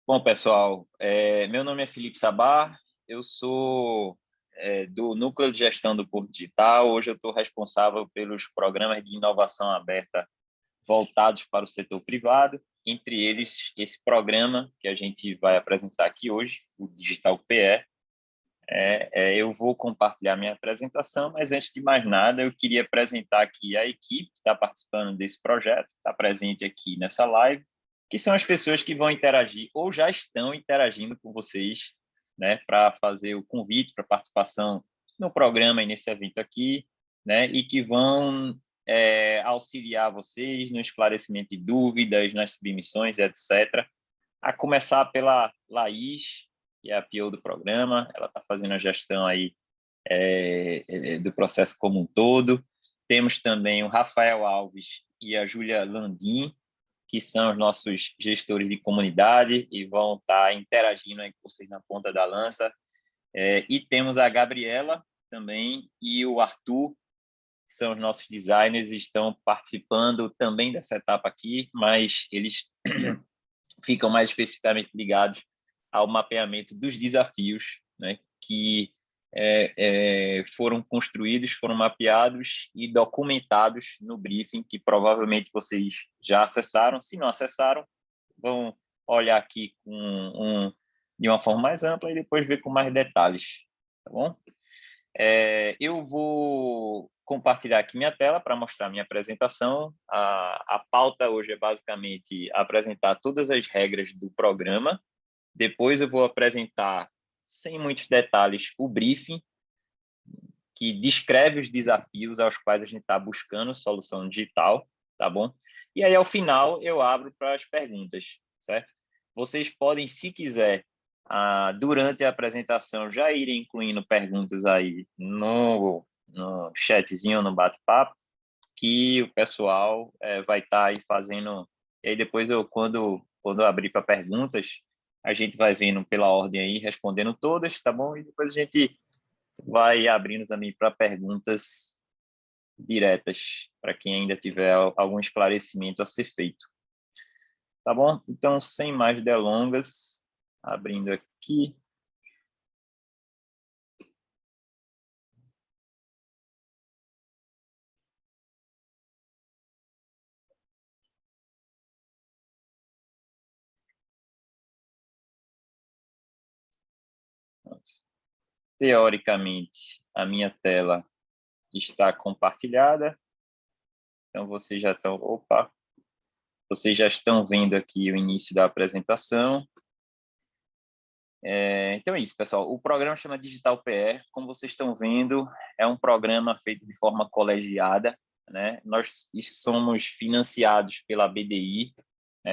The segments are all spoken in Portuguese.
Bom, pessoal, meu nome é Felipe Sabá, eu sou do Núcleo de Gestão do Porto Digital. Hoje eu estou responsável pelos programas de inovação aberta voltados para o setor privado, entre eles esse programa que a gente vai apresentar aqui hoje, o Digital PE. Eu vou compartilhar minha apresentação, mas antes de mais nada, eu queria apresentar aqui a equipe que está participando desse projeto, que está presente aqui nessa live, que são as pessoas que vão interagir ou já estão interagindo com vocês, né, para fazer o convite para participação no programa e nesse evento aqui, né, e que vão auxiliar vocês no esclarecimento de dúvidas, nas submissões, etc. A começar pela Laís, que é a PO do programa, ela está fazendo a gestão aí do processo como um todo. Temos também o Rafael Alves e a Júlia Landim, que são os nossos gestores de comunidade e vão estar interagindo aí com vocês na ponta da lança. E temos a Gabriela também e o Arthur, que são os nossos designers, e estão participando também dessa etapa aqui, mas eles ficam mais especificamente ligados ao mapeamento dos desafios, né, que foram construídos, foram mapeados e documentados no briefing, que provavelmente vocês já acessaram. Se não acessaram, vão olhar aqui de uma forma mais ampla e depois ver com mais detalhes, tá bom? Eu vou compartilhar aqui minha tela para mostrar minha apresentação. A pauta hoje é basicamente apresentar todas as regras do programa. Depois eu vou apresentar, sem muitos detalhes, o briefing, que descreve os desafios aos quais a gente está buscando solução digital, tá bom? E aí, ao final, eu abro para as perguntas, certo? Vocês podem, se quiser, durante a apresentação, já irem incluindo perguntas aí no chatzinho, no bate-papo, que o pessoal vai estar aí fazendo. E aí, depois, quando eu abrir para perguntas, a gente vai vendo pela ordem aí, respondendo todas, tá bom? E depois a gente vai abrindo também para perguntas diretas, para quem ainda tiver algum esclarecimento a ser feito. Tá bom? Então, sem mais delongas, abrindo aqui. Teoricamente, a minha tela está compartilhada. Então, vocês já estão vendo aqui o início da apresentação. Então é isso, pessoal. O programa chama Digital PE. Como vocês estão vendo, é um programa feito de forma colegiada, né? Nós somos financiados pela BDI.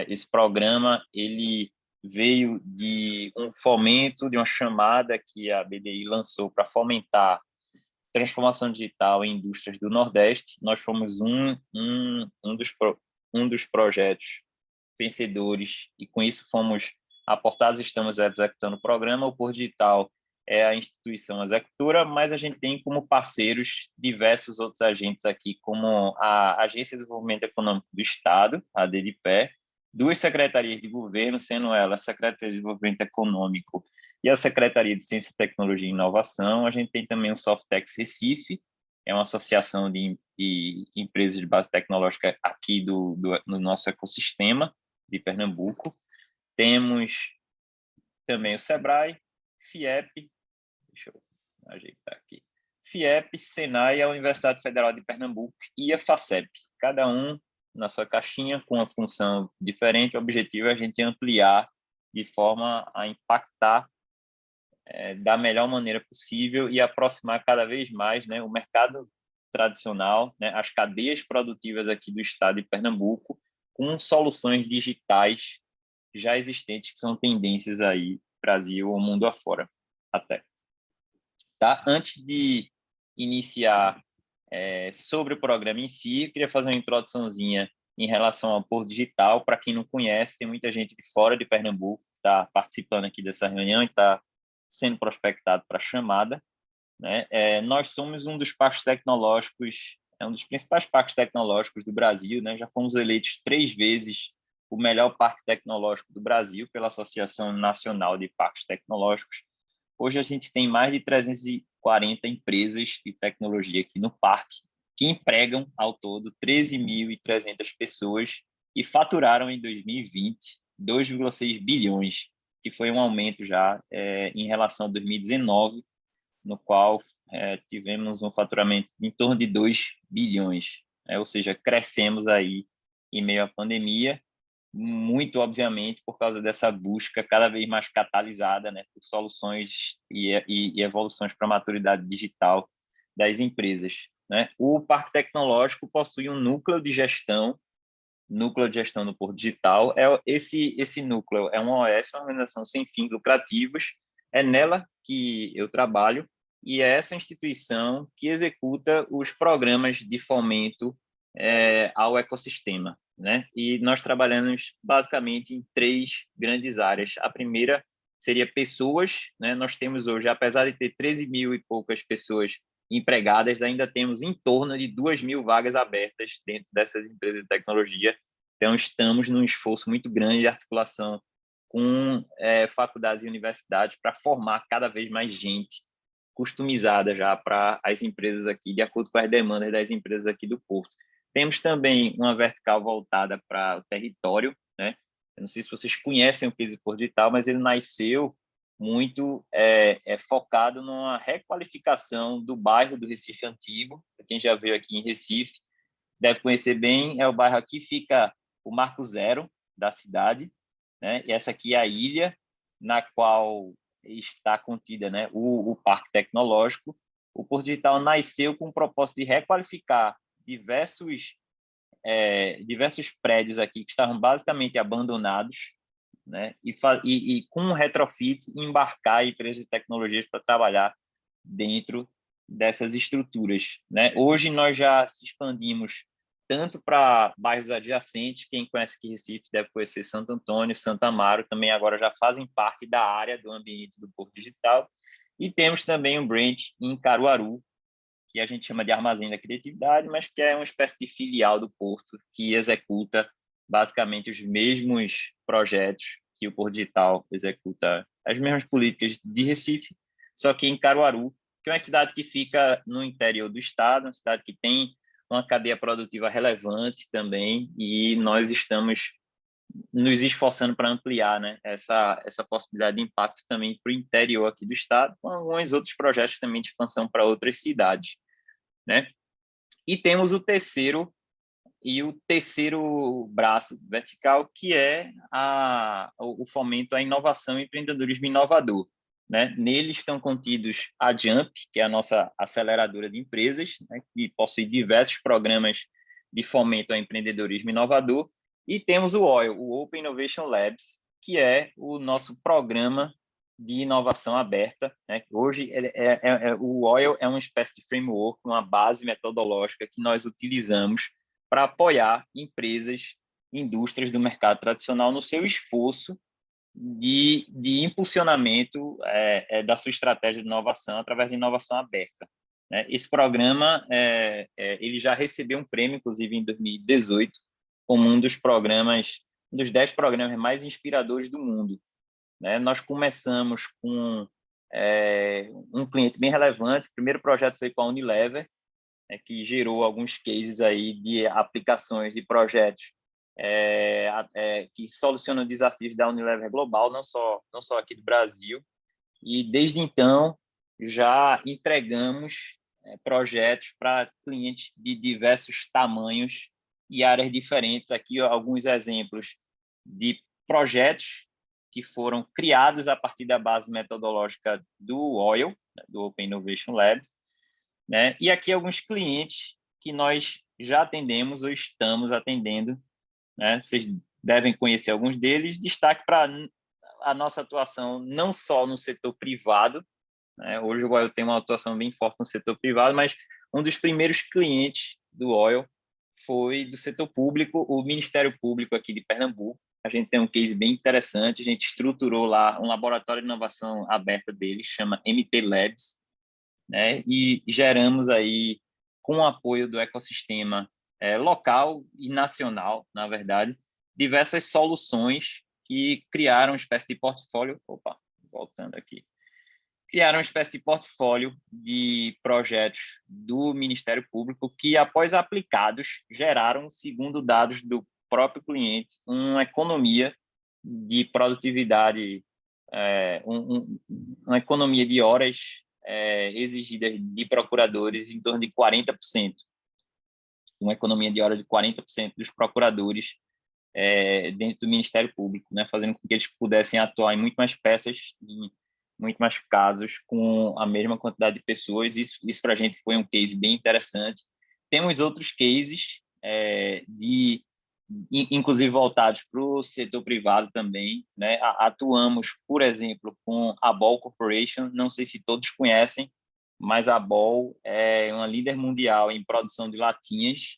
Esse programa ele veio de um fomento, de uma chamada que a BDI lançou para fomentar transformação digital em indústrias do Nordeste. Nós fomos um dos projetos vencedores e com isso fomos aportados, estamos executando o programa. O Porto Digital é a instituição executora, mas a gente tem como parceiros diversos outros agentes aqui, como a Agência de Desenvolvimento Econômico do Estado, a DDPE, duas secretarias de governo, sendo ela a Secretaria de Desenvolvimento Econômico e a Secretaria de Ciência, Tecnologia e Inovação. A gente tem também o Softex Recife, é uma associação de empresas de base tecnológica aqui no nosso ecossistema de Pernambuco. Temos também o Sebrae, FIEP, deixa eu ajeitar aqui, FIEP, Senai, a Universidade Federal de Pernambuco e a FACEP. Cada um na sua caixinha, com uma função diferente. O objetivo é a gente ampliar de forma a impactar da melhor maneira possível e aproximar cada vez mais, né, o mercado tradicional, né, as cadeias produtivas aqui do estado de Pernambuco, com soluções digitais já existentes, que são tendências aí, Brasil ou mundo afora, até. Tá? Antes de iniciar sobre o programa em si, eu queria fazer uma introduçãozinha em relação ao Porto Digital. Para quem não conhece, tem muita gente de fora de Pernambuco que está participando aqui dessa reunião e está sendo prospectado para a chamada, né? Nós somos um dos parques tecnológicos, um dos principais parques tecnológicos do Brasil, né? Já fomos eleitos 3 vezes o melhor parque tecnológico do Brasil pela Associação Nacional de Parques Tecnológicos. Hoje a gente tem mais de 340 empresas de tecnologia aqui no parque, que empregam ao todo 13.300 pessoas e faturaram em 2020 2,6 bilhões, que foi um aumento já em relação a 2019, no qual tivemos um faturamento em torno de 2 bilhões, ou seja, crescemos aí em meio à pandemia, muito obviamente por causa dessa busca cada vez mais catalisada, né, por soluções e evoluções para a maturidade digital das empresas, né? O Parque Tecnológico possui um núcleo de gestão do Porto Digital. Esse núcleo é uma OS, uma organização sem fins lucrativos, é nela que eu trabalho, e é essa instituição que executa os programas de fomento ao ecossistema, né? E nós trabalhamos basicamente em 3 grandes áreas. A primeira seria pessoas, né? Nós temos hoje, apesar de ter 13 mil e poucas pessoas empregadas, ainda temos em torno de 2.000 vagas abertas dentro dessas empresas de tecnologia. Então, estamos num esforço muito grande de articulação com faculdades e universidades para formar cada vez mais gente customizada já para as empresas aqui, de acordo com as demandas das empresas aqui do Porto. Temos também uma vertical voltada para o território, né? Eu não sei se vocês conhecem o Case Porto Digital, mas ele nasceu muito focado numa requalificação do bairro do Recife Antigo. Quem já veio aqui em Recife deve conhecer bem, é o bairro aqui, fica o Marco Zero da cidade, né? E essa aqui é a ilha na qual está contida, né, o Parque Tecnológico. O Porto Digital nasceu com o propósito de requalificar diversos prédios aqui que estavam basicamente abandonados, né? E com um retrofit, embarcar empresas de tecnologias para trabalhar dentro dessas estruturas, né? Hoje nós já se expandimos tanto para bairros adjacentes. Quem conhece aqui Recife deve conhecer Santo Antônio, Santa Amaro, também agora já fazem parte da área do ambiente do Porto Digital. E temos também um branch em Caruaru, que a gente chama de Armazém da Criatividade, mas que é uma espécie de filial do Porto, que executa basicamente os mesmos projetos que o Porto Digital executa, as mesmas políticas de Recife, só que em Caruaru, que é uma cidade que fica no interior do estado, uma cidade que tem uma cadeia produtiva relevante também, e nós estamos nos esforçando para ampliar, né, essa possibilidade de impacto também para o interior aqui do estado, com alguns outros projetos também de expansão para outras cidades, né? E temos o terceiro braço vertical, que é o fomento à inovação e empreendedorismo inovador, né? Nele estão contidos a Jump, que é a nossa aceleradora de empresas, né, que possui diversos programas de fomento ao empreendedorismo inovador, e temos o OIL, o Open Innovation Labs, que é o nosso programa de inovação aberta, né? Hoje o OIL é uma espécie de framework, uma base metodológica que nós utilizamos para apoiar empresas, indústrias do mercado tradicional no seu esforço de impulsionamento da sua estratégia de inovação através de inovação aberta, né? Esse programa ele já recebeu um prêmio, inclusive em 2018, como um dos 10 programas mais inspiradores do mundo, né? Nós começamos com um cliente bem relevante. O primeiro projeto foi com a Unilever, que gerou alguns cases aí de aplicações de projetos que solucionam desafios da Unilever global, não só aqui do Brasil. E desde então já entregamos projetos para clientes de diversos tamanhos e áreas diferentes. Aqui alguns exemplos de projetos que foram criados a partir da base metodológica do OIL, do Open Innovation Labs, né? E aqui alguns clientes que nós já atendemos ou estamos atendendo, né? Vocês devem conhecer alguns deles. Destaque para a nossa atuação não só no setor privado, né? Hoje o OIL tem uma atuação bem forte no setor privado, mas um dos primeiros clientes do OIL foi do setor público, o Ministério Público aqui de Pernambuco. A gente tem um case bem interessante, a gente estruturou lá um laboratório de inovação aberta deles, chama MP Labs, né? E geramos aí, com o apoio do ecossistema local e nacional, na verdade, diversas soluções que criaram uma espécie de portfólio. Opa, voltando aqui. Criaram uma espécie de portfólio de projetos do Ministério Público que, após aplicados, geraram, segundo dados do próprio cliente, uma economia de produtividade, uma economia de horas exigidas de procuradores em torno de 40%. Uma economia de horas de 40% dos procuradores dentro do Ministério Público, né, fazendo com que eles pudessem atuar em muito mais peças, em muito mais casos, com a mesma quantidade de pessoas. Isso para a gente foi um case bem interessante. Temos outros cases, inclusive voltados para o setor privado também, né? Atuamos, por exemplo, com a Ball Corporation, não sei se todos conhecem, mas a Ball é uma líder mundial em produção de latinhas.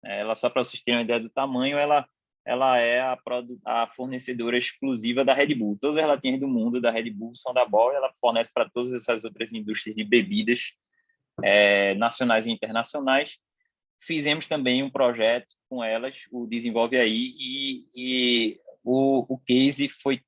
Ela, só para vocês terem uma ideia do tamanho, ela é a fornecedora exclusiva da Red Bull. Todas as latinhas do mundo da Red Bull são da Ball, e ela fornece para todas essas outras indústrias de bebidas nacionais e internacionais. Fizemos também um projeto com elas, o Desenvolve Aí, e o case foi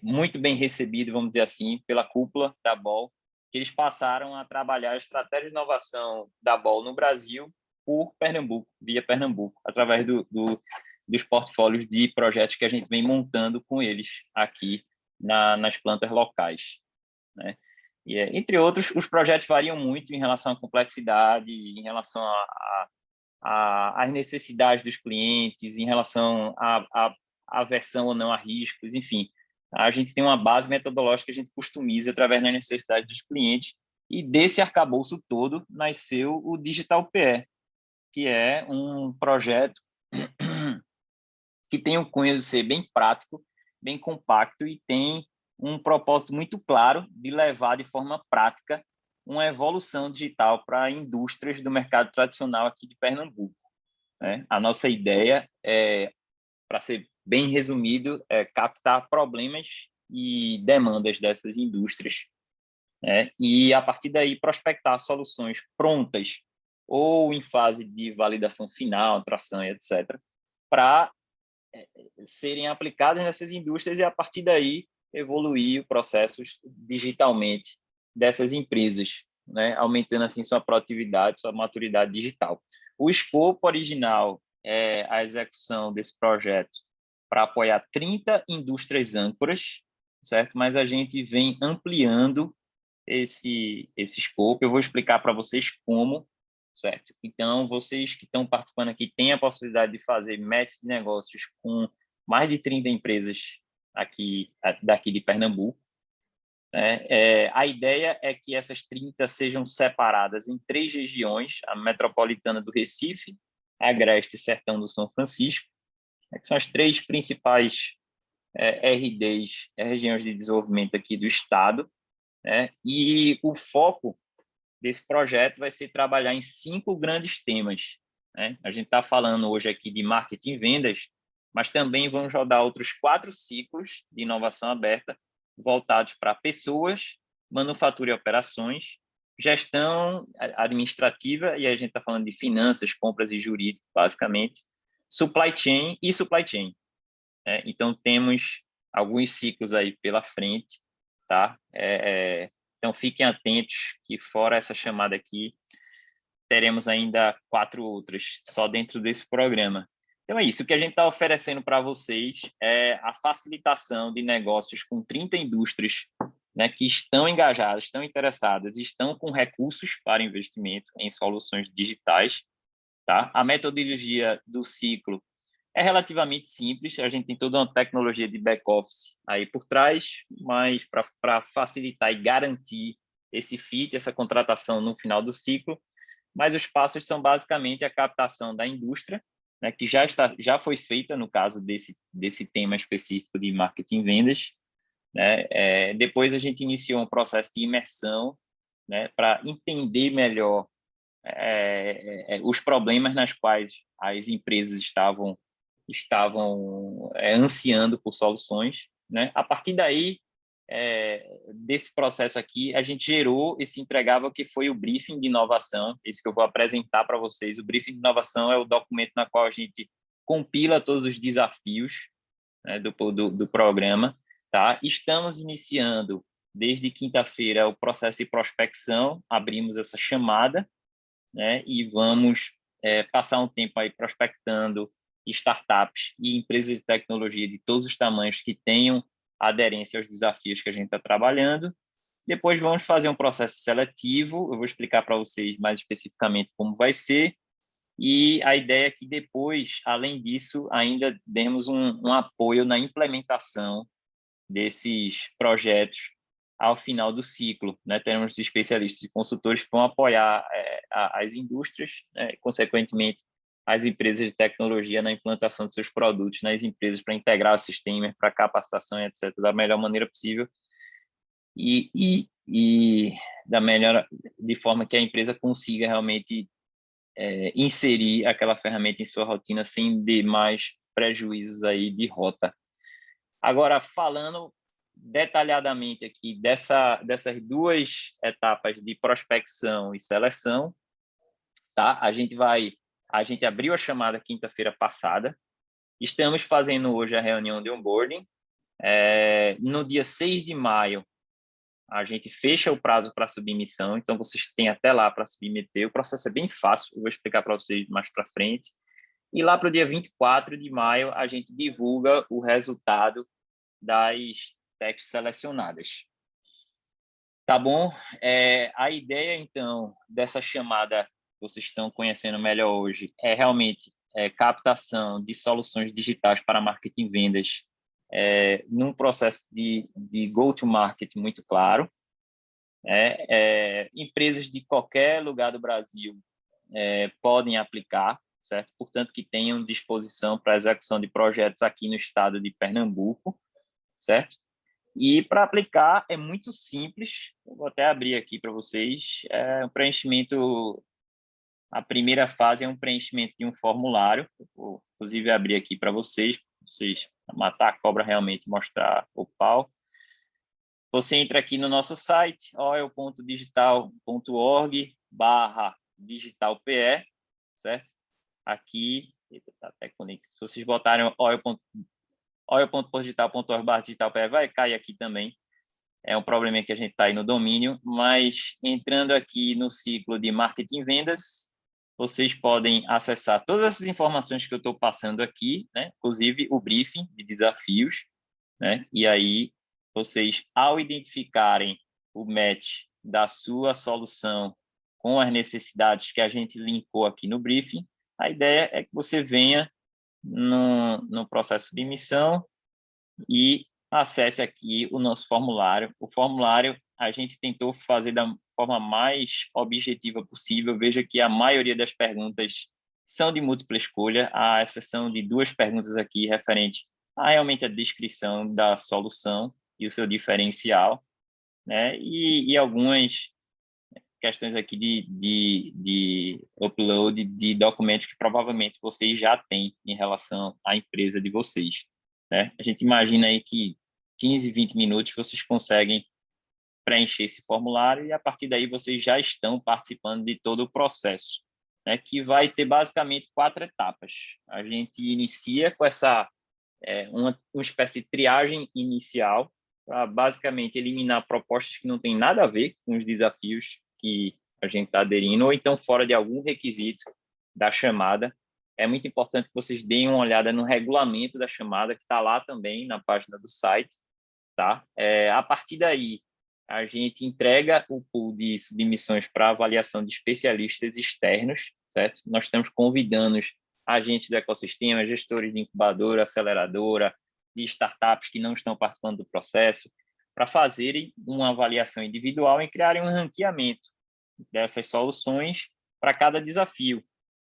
muito bem recebido, vamos dizer assim, pela cúpula da Ball, que eles passaram a trabalhar a estratégia de inovação da Ball no Brasil por Pernambuco, via Pernambuco, através dos portfólios de projetos que a gente vem montando com eles aqui nas plantas locais, né? E, entre outros, os projetos variam muito em relação à complexidade, em relação às necessidades dos clientes, em relação à aversão ou não a riscos, enfim. A gente tem uma base metodológica que a gente customiza através das necessidades dos clientes, e desse arcabouço todo nasceu o Digital PE, que é um projeto que tem o cunho de ser bem prático, bem compacto, e tem um propósito muito claro de levar de forma prática uma evolução digital para indústrias do mercado tradicional aqui de Pernambuco, né? A nossa ideia para ser bem resumido, captar problemas e demandas dessas indústrias, né? E, a partir daí, prospectar soluções prontas ou em fase de validação final, tração e etc., para serem aplicadas nessas indústrias, e, a partir daí, evoluir os processos digitalmente dessas empresas, né? Aumentando assim sua produtividade, sua maturidade digital. O escopo original é a execução desse projeto para apoiar 30 indústrias âncoras, certo? Mas a gente vem ampliando esse escopo. Eu vou explicar para vocês como, certo? Então, vocês que estão participando aqui têm a possibilidade de fazer match de negócios com mais de 30 empresas daqui de Pernambuco, né? A ideia é que essas 30 sejam separadas em 3 regiões: a metropolitana do Recife, Agreste e Sertão do São Francisco, que são as 3 principais RDs, regiões de desenvolvimento aqui do estado, né? E o foco desse projeto vai ser trabalhar em 5 grandes temas, né? A gente está falando hoje aqui de marketing e vendas, mas também vamos rodar outros 4 ciclos de inovação aberta voltados para pessoas, manufatura e operações, gestão administrativa, e a gente está falando de finanças, compras e jurídico, basicamente, supply chain e supply chain, né? Então, temos alguns ciclos aí pela frente, tá? Então, fiquem atentos que, fora essa chamada aqui, teremos ainda 4 outras só dentro desse programa. Então, é isso. O que a gente está oferecendo para vocês é a facilitação de negócios com 30 indústrias, né, que estão engajadas, estão interessadas, estão com recursos para investimento em soluções digitais, tá? A metodologia do ciclo é relativamente simples. A gente tem toda uma tecnologia de back-office aí por trás, mas para facilitar e garantir esse fit, essa contratação no final do ciclo. Mas os passos são basicamente a captação da indústria, né, que já foi feita no caso desse tema específico de marketing e vendas, né? Depois a gente iniciou um processo de imersão, né, para entender melhor os problemas nas quais as empresas estavam ansiando por soluções, né? A partir daí, desse processo aqui, a gente gerou esse entregável que foi o briefing de inovação, esse que eu vou apresentar para vocês. O briefing de inovação é o documento na qual a gente compila todos os desafios, né, do programa. Tá? Estamos iniciando, desde quinta-feira, o processo de prospecção, abrimos essa chamada, né, e vamos passar um tempo aí prospectando startups e empresas de tecnologia de todos os tamanhos que tenham aderência aos desafios que a gente está trabalhando. Depois vamos fazer um processo seletivo, eu vou explicar para vocês mais especificamente como vai ser, e a ideia é que depois, além disso, ainda demos um apoio na implementação desses projetos ao final do ciclo, né? Teremos especialistas e consultores que vão apoiar as indústrias, né? Consequentemente, as empresas de tecnologia na implantação de seus produtos nas empresas para integrar o sistema, para capacitação, etc., da melhor maneira possível e da melhor, de forma que a empresa consiga realmente inserir aquela ferramenta em sua rotina sem demais prejuízos aí de rota. Agora, falando detalhadamente aqui dessas duas etapas de prospecção e seleção, tá? A gente abriu a chamada quinta-feira passada, estamos fazendo hoje a reunião de onboarding. No dia 6 de maio, a gente fecha o prazo para submissão, então vocês têm até lá para submeter. O processo é bem fácil, eu vou explicar para vocês mais para frente. E lá para o dia 24 de maio, a gente divulga o resultado das techs selecionadas. Tá bom? A ideia, então, dessa chamada que vocês estão conhecendo melhor hoje é realmente captação de soluções digitais para marketing e vendas num processo de go-to-market muito claro. Empresas de qualquer lugar do Brasil podem aplicar, certo? Portanto, que tenham disposição para a execução de projetos aqui no estado de Pernambuco, certo? E para aplicar é muito simples, eu vou até abrir aqui para vocês, o preenchimento, a primeira fase é um preenchimento de um formulário, eu vou inclusive abrir aqui para vocês matar a cobra realmente e mostrar o pau. Você entra aqui no nosso site, oil.digital.org/digitalpe, certo? Aqui, tá até conectado. Se vocês botarem oil.digital.org/digitalpe, vai cair aqui também. É um problema que a gente está aí no domínio, mas entrando aqui no ciclo de marketing e vendas, vocês podem acessar todas essas informações que eu estou passando aqui, né? Inclusive o briefing de desafios, né? E aí, vocês, ao identificarem o match da sua solução com as necessidades que a gente linkou aqui no briefing, a ideia é que você venha no processo de emissão e acesse aqui o nosso formulário. O formulário a gente tentou fazer da forma mais objetiva possível. Veja que a maioria das perguntas são de múltipla escolha, à exceção de duas perguntas aqui referentes a realmente a descrição da solução e o seu diferencial, né? E algumas questões aqui de upload de documentos que provavelmente vocês já têm em relação à empresa de vocês, né? A gente imagina aí que 15, 20 minutos vocês conseguem preencher esse formulário e a partir daí vocês já estão participando de todo o processo, né? Que vai ter basicamente 4 etapas. A gente inicia com uma espécie de triagem inicial para basicamente eliminar propostas que não têm nada a ver com os desafios que a gente está aderindo ou então fora de algum requisito da chamada. É muito importante que vocês deem uma olhada no regulamento da chamada, que está lá também na página do site. Tá? A partir daí, a gente entrega o pool de submissões para avaliação de especialistas externos, certo? Nós estamos convidando agentes do ecossistema, gestores de incubadora, aceleradora, de startups que não estão participando do processo, para fazerem uma avaliação individual e criarem um ranqueamento dessas soluções para cada desafio,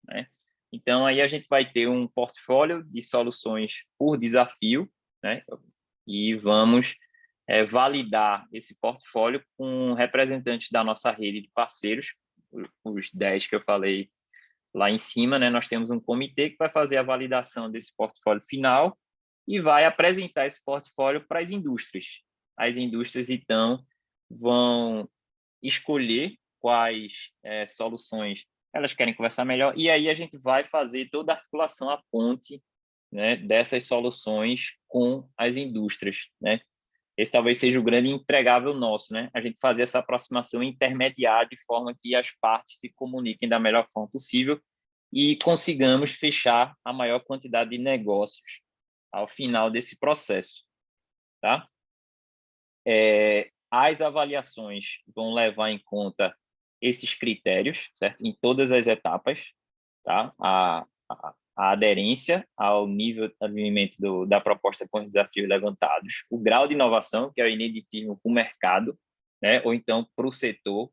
né? Então, aí a gente vai ter um portfólio de soluções por desafio, né? E vamos validar esse portfólio com representantes da nossa rede de parceiros, os 10 que eu falei lá em cima, né? Nós temos um comitê que vai fazer a validação desse portfólio final e vai apresentar esse portfólio para as indústrias. As indústrias, então, vão escolher quais soluções elas querem conversar melhor, e aí a gente vai fazer toda a articulação, a ponte, né, dessas soluções com as indústrias, né? Esse talvez seja o grande entregável nosso, né? A gente fazer essa aproximação intermediária de forma que as partes se comuniquem da melhor forma possível e consigamos fechar a maior quantidade de negócios ao final desse processo, tá? As avaliações vão levar em conta esses critérios, certo? Em todas as etapas, tá? A aderência ao nível de alinhamento da proposta com os desafios levantados, o grau de inovação, que é o ineditismo para o mercado, né? Ou então para o setor,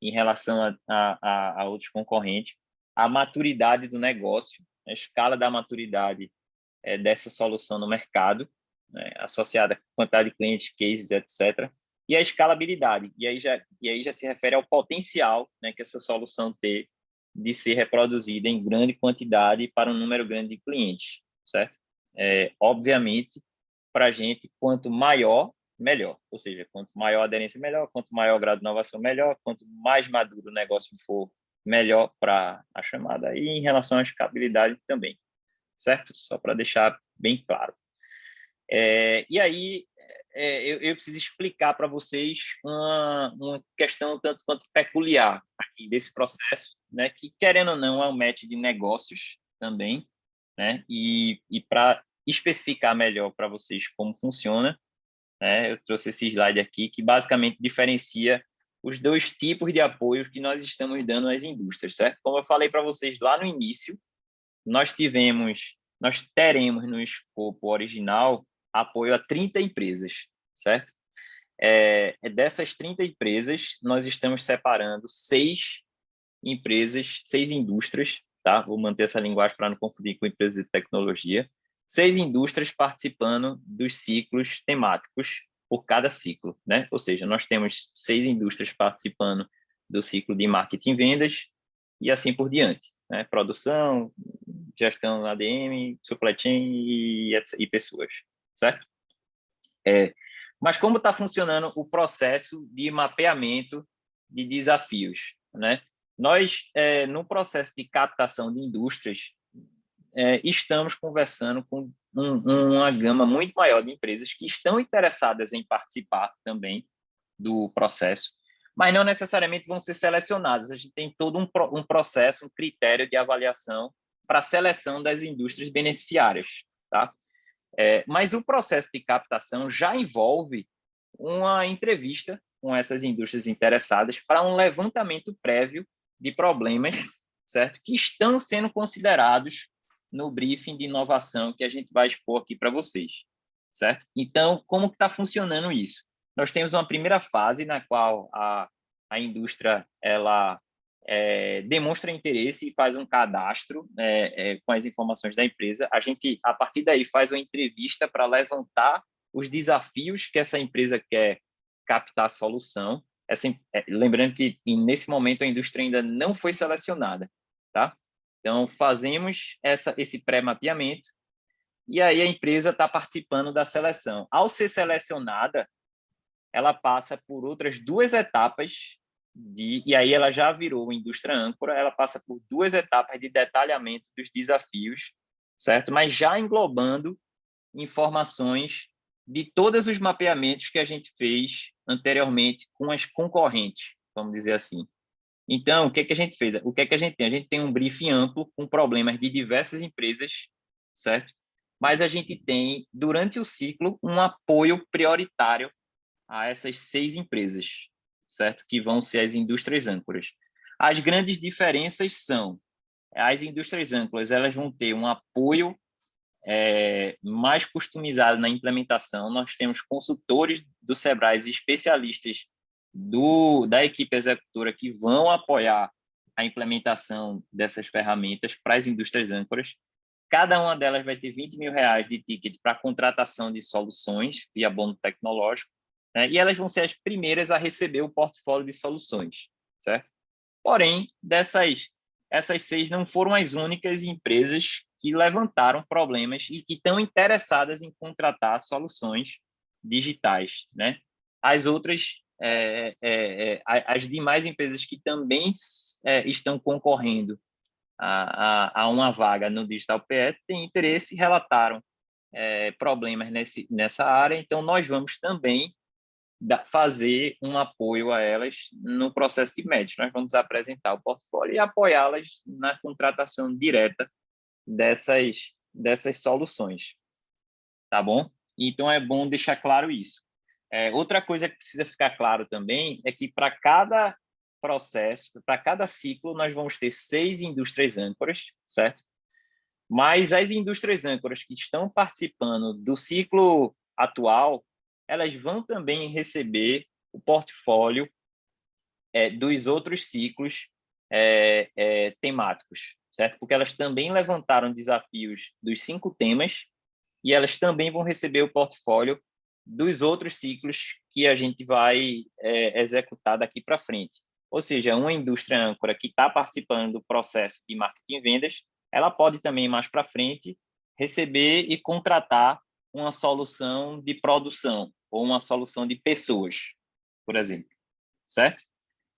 em relação a outros concorrentes, a maturidade do negócio, a escala da maturidade dessa solução no mercado, né? Associada à quantidade de clientes, cases, etc., e a escalabilidade, e aí já se refere ao potencial, né, que essa solução tem de ser reproduzida em grande quantidade para um número grande de clientes, certo? Obviamente, para a gente, quanto maior, melhor. Ou seja, quanto maior a aderência, melhor. Quanto maior o grau de inovação, melhor. Quanto mais maduro o negócio for, melhor para a chamada. E em relação à escalabilidade também, certo? Só para deixar bem claro. E aí, eu preciso explicar para vocês uma questão tanto quanto peculiar aqui desse processo, né, que, querendo ou não, é um match de negócios também, né, e para especificar melhor para vocês como funciona, né, eu trouxe esse slide aqui, que basicamente diferencia os dois tipos de apoio que nós estamos dando às indústrias, certo? Como eu falei para vocês lá no início, nós teremos no escopo original apoio a 30 empresas, certo? Dessas 30 empresas, nós estamos separando 6 empresas, 6 indústrias, tá? Vou manter essa linguagem para não confundir com empresas de tecnologia. 6 indústrias participando dos ciclos temáticos por cada ciclo, né? Ou seja, nós temos 6 indústrias participando do ciclo de marketing e vendas e assim por diante, né? Produção, gestão ADM, supply chain e pessoas, certo? Mas como está funcionando o processo de mapeamento de desafios, né? Nós, no processo de captação de indústrias, estamos conversando com uma gama muito maior de empresas que estão interessadas em participar também do processo, mas não necessariamente vão ser selecionadas. A gente tem todo um processo, um critério de avaliação para a seleção das indústrias beneficiárias, tá? Mas o processo de captação já envolve uma entrevista com essas indústrias interessadas para um levantamento prévio de problemas, certo? Que estão sendo considerados no briefing de inovação que a gente vai expor aqui para vocês, certo? Então, como que está funcionando isso? Nós temos uma primeira fase na qual a indústria ela demonstra interesse e faz um cadastro com as informações da empresa. A gente, a partir daí, faz uma entrevista para levantar os desafios que essa empresa quer captar a solução. Lembrando que, nesse momento, a indústria ainda não foi selecionada, tá? Então, fazemos esse pré-mapeamento e aí a empresa está participando da seleção. Ao ser selecionada, ela passa por outras 2 etapas e aí ela já virou indústria âncora, ela passa por 2 etapas de detalhamento dos desafios, certo? Mas já englobando informações de todos os mapeamentos que a gente fez anteriormente com as concorrentes, vamos dizer assim. Então, o que a gente fez? O que a gente tem? A gente tem um briefing amplo com problemas de diversas empresas, certo? Mas a gente tem, durante o ciclo, um apoio prioritário a essas 6 empresas, certo? Que vão ser as indústrias âncoras. As grandes diferenças são: as indústrias âncoras elas vão ter um apoio mais customizado na implementação. Nós temos consultores do Sebrae, especialistas da equipe executora que vão apoiar a implementação dessas ferramentas para as indústrias âncoras. Cada uma delas vai ter R$20 mil de ticket para contratação de soluções via bônus tecnológico, né? E elas vão ser as primeiras a receber o portfólio de soluções, certo? Porém, essas 6 não foram as únicas empresas que levantaram problemas e que estão interessadas em contratar soluções digitais, né? As outras as demais empresas que também estão concorrendo a uma vaga no Digital PE têm interesse e relataram problemas nessa área, então nós vamos também fazer um apoio a elas no processo de match. Nós vamos apresentar o portfólio e apoiá-las na contratação direta dessas soluções, tá bom? Então, é bom deixar claro isso. Outra coisa que precisa ficar claro também é que para cada processo, para cada ciclo, nós vamos ter 6 indústrias âncoras, certo? Mas as indústrias âncoras que estão participando do ciclo atual, elas vão também receber o portfólio dos outros ciclos temáticos, certo? Porque elas também levantaram desafios dos 5 temas e elas também vão receber o portfólio dos outros ciclos que a gente vai executar daqui para frente. Ou seja, uma indústria âncora que está participando do processo de marketing e vendas, ela pode também, mais para frente, receber e contratar uma solução de produção ou uma solução de pessoas, por exemplo, certo?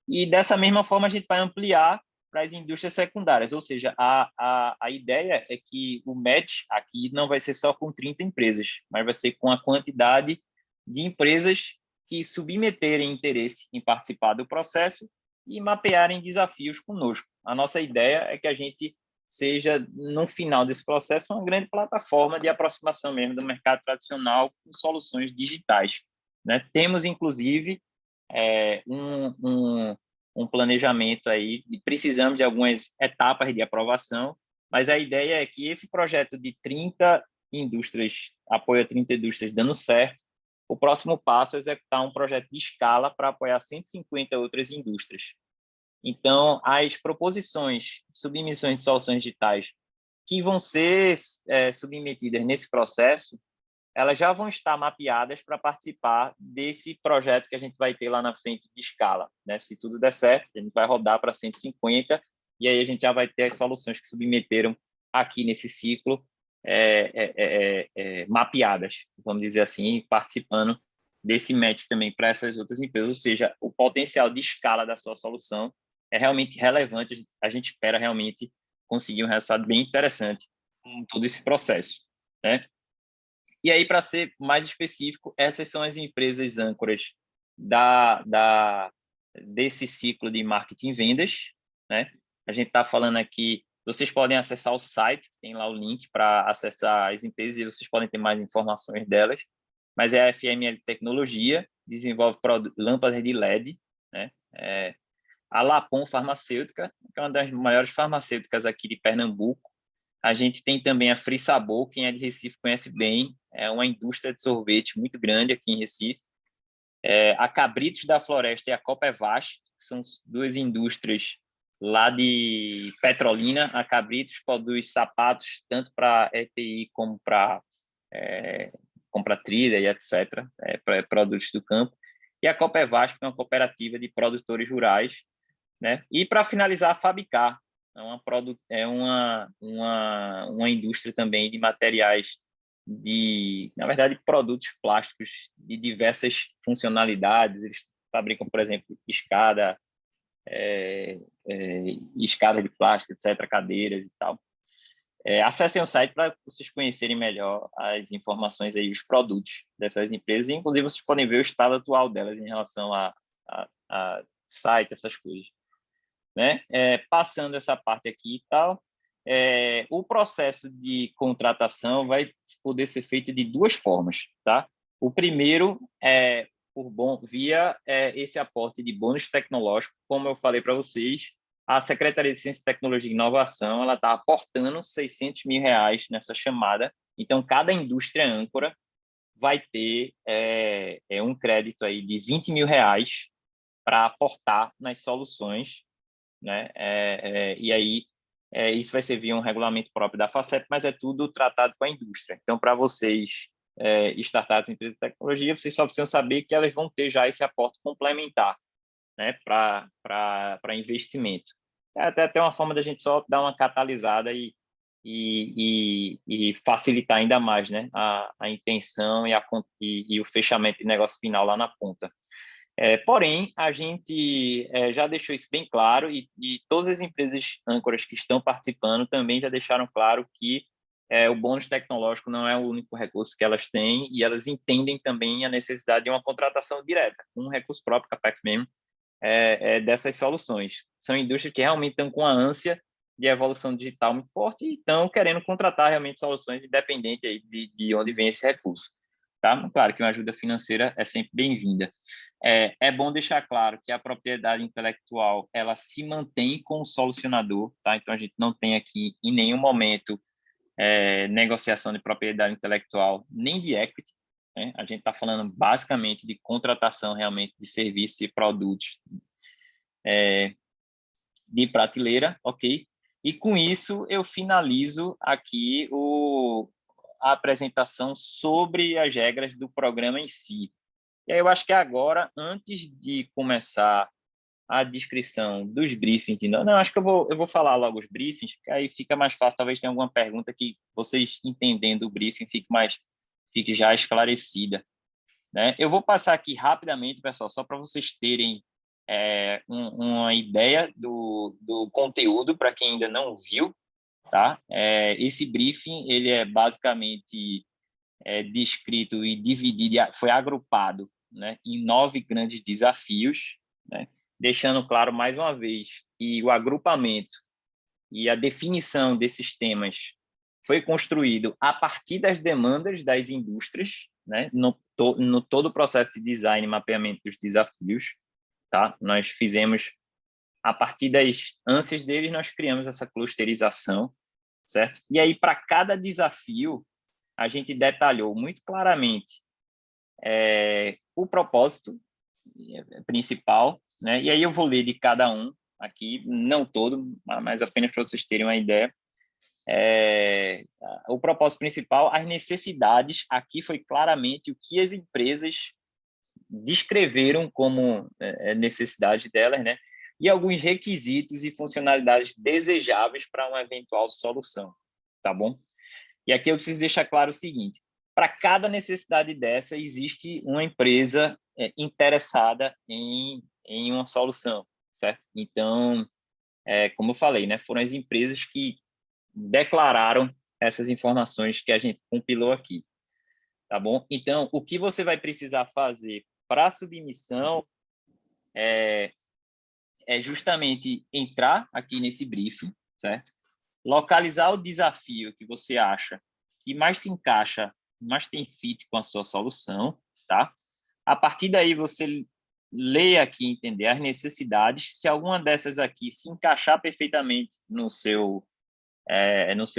E dessa mesma forma a gente vai ampliar para as indústrias secundárias, ou seja, a ideia é que o match aqui não vai ser só com 30 empresas, mas vai ser com a quantidade de empresas que submeterem interesse em participar do processo e mapearem desafios conosco. A nossa ideia é que a gente seja, no final desse processo, uma grande plataforma de aproximação mesmo do mercado tradicional com soluções digitais, né? Temos, inclusive, um planejamento aí, e precisamos de algumas etapas de aprovação, mas a ideia é que esse projeto de 30 indústrias, apoio a 30 indústrias dando certo, o próximo passo é executar um projeto de escala para apoiar 150 outras indústrias. Então, as proposições, submissões de soluções digitais que vão ser submetidas nesse processo, elas já vão estar mapeadas para participar desse projeto que a gente vai ter lá na frente de escala, né? Se tudo der certo, a gente vai rodar para 150 e aí a gente já vai ter as soluções que submeteram aqui nesse ciclo mapeadas, vamos dizer assim, participando desse match também para essas outras empresas, ou seja, o potencial de escala da sua solução é realmente relevante, a gente espera realmente conseguir um resultado bem interessante com todo esse processo, né? E aí, para ser mais específico, essas são as empresas âncoras desse ciclo de marketing e vendas, né? A gente está falando aqui, vocês podem acessar o site, tem lá o link para acessar as empresas e vocês podem ter mais informações delas, mas é a FML Tecnologia, desenvolve lâmpadas de LED, né? A Lapon Farmacêutica, que é uma das maiores farmacêuticas aqui de Pernambuco. A gente tem também a Free Sabor, quem é de Recife conhece bem, é uma indústria de sorvete muito grande aqui em Recife. A Cabritos da Floresta e a Copevast, que são duas indústrias lá de Petrolina. A Cabritos produz sapatos tanto para EPI como para trilha e etc., para produtos do campo. E a Copevast, que é uma cooperativa de produtores rurais, né? E para finalizar, a Fabicar, uma indústria também de materiais na verdade, produtos plásticos de diversas funcionalidades. Eles fabricam, por exemplo, escada de plástico, etc., cadeiras e tal. Acessem o site para vocês conhecerem melhor as informações aí, os produtos dessas empresas, e inclusive vocês podem ver o estado atual delas em relação a site, essas coisas, né? Passando essa parte aqui e tal, o processo de contratação vai poder ser feito de duas formas, tá? O primeiro é via esse aporte de bônus tecnológico, como eu falei para vocês, a Secretaria de Ciência, Tecnologia e Inovação, ela está aportando R$600 mil nessa chamada, então cada indústria âncora vai ter um crédito aí de R$20 mil para aportar nas soluções, né? E aí isso vai ser via um regulamento próprio da FACEP, mas é tudo tratado com a indústria. Então, para vocês, startups, empresas de tecnologia, vocês só precisam saber que elas vão ter já esse aporte complementar, né, para investimento. É até uma forma da gente só dar uma catalisada e facilitar ainda mais, né, a intenção e o fechamento de negócio final lá na ponta. Porém, a gente já deixou isso bem claro e todas as empresas âncoras que estão participando também já deixaram claro que o bônus tecnológico não é o único recurso que elas têm e elas entendem também a necessidade de uma contratação direta, um recurso próprio, CAPEX mesmo, dessas soluções. São indústrias que realmente estão com a ânsia de evolução digital muito forte e estão querendo contratar realmente soluções independente aí de onde vem esse recurso. Tá? Claro que uma ajuda financeira é sempre bem-vinda. É bom deixar claro que a propriedade intelectual ela se mantém com o solucionador, tá? Então a gente não tem aqui em nenhum momento negociação de propriedade intelectual nem de equity, né? A gente está falando basicamente de contratação realmente de serviços e produtos de prateleira, ok? E com isso eu finalizo aqui a apresentação sobre as regras do programa em si. E aí eu acho que agora, antes de começar a descrição dos briefings, não, acho que eu vou falar logo os briefings, que aí fica mais fácil, talvez tenha alguma pergunta que vocês entendendo o briefing fique já esclarecida, né? Eu vou passar aqui rapidamente, pessoal, só para vocês terem uma ideia do conteúdo para quem ainda não viu, tá? Esse briefing ele é basicamente descrito e dividido, foi agrupado, né, em 9 grandes desafios, né, deixando claro mais uma vez que o agrupamento e a definição desses temas foi construído a partir das demandas das indústrias, né, no todo o processo de design e mapeamento dos desafios, tá? Nós fizemos a partir das ânsias deles, nós criamos essa clusterização, certo? E aí para cada desafio a gente detalhou muito claramente o propósito principal, né? E aí eu vou ler de cada um aqui, não todo, mas apenas para vocês terem uma ideia. O propósito principal, as necessidades, aqui foi claramente o que as empresas descreveram como necessidade delas, né? E alguns requisitos e funcionalidades desejáveis para uma eventual solução, tá bom? E aqui eu preciso deixar claro o seguinte, para cada necessidade dessa, existe uma empresa interessada em uma solução, certo? Então, como eu falei, né, foram as empresas que declararam essas informações que a gente compilou aqui, tá bom? Então, o que você vai precisar fazer para a submissão é justamente entrar aqui nesse briefing, certo? Localizar o desafio que você acha que mais se encaixa, mais tem fit com a sua solução, tá? A partir daí, você lê aqui, entender as necessidades. Se alguma dessas aqui se encaixar perfeitamente no seu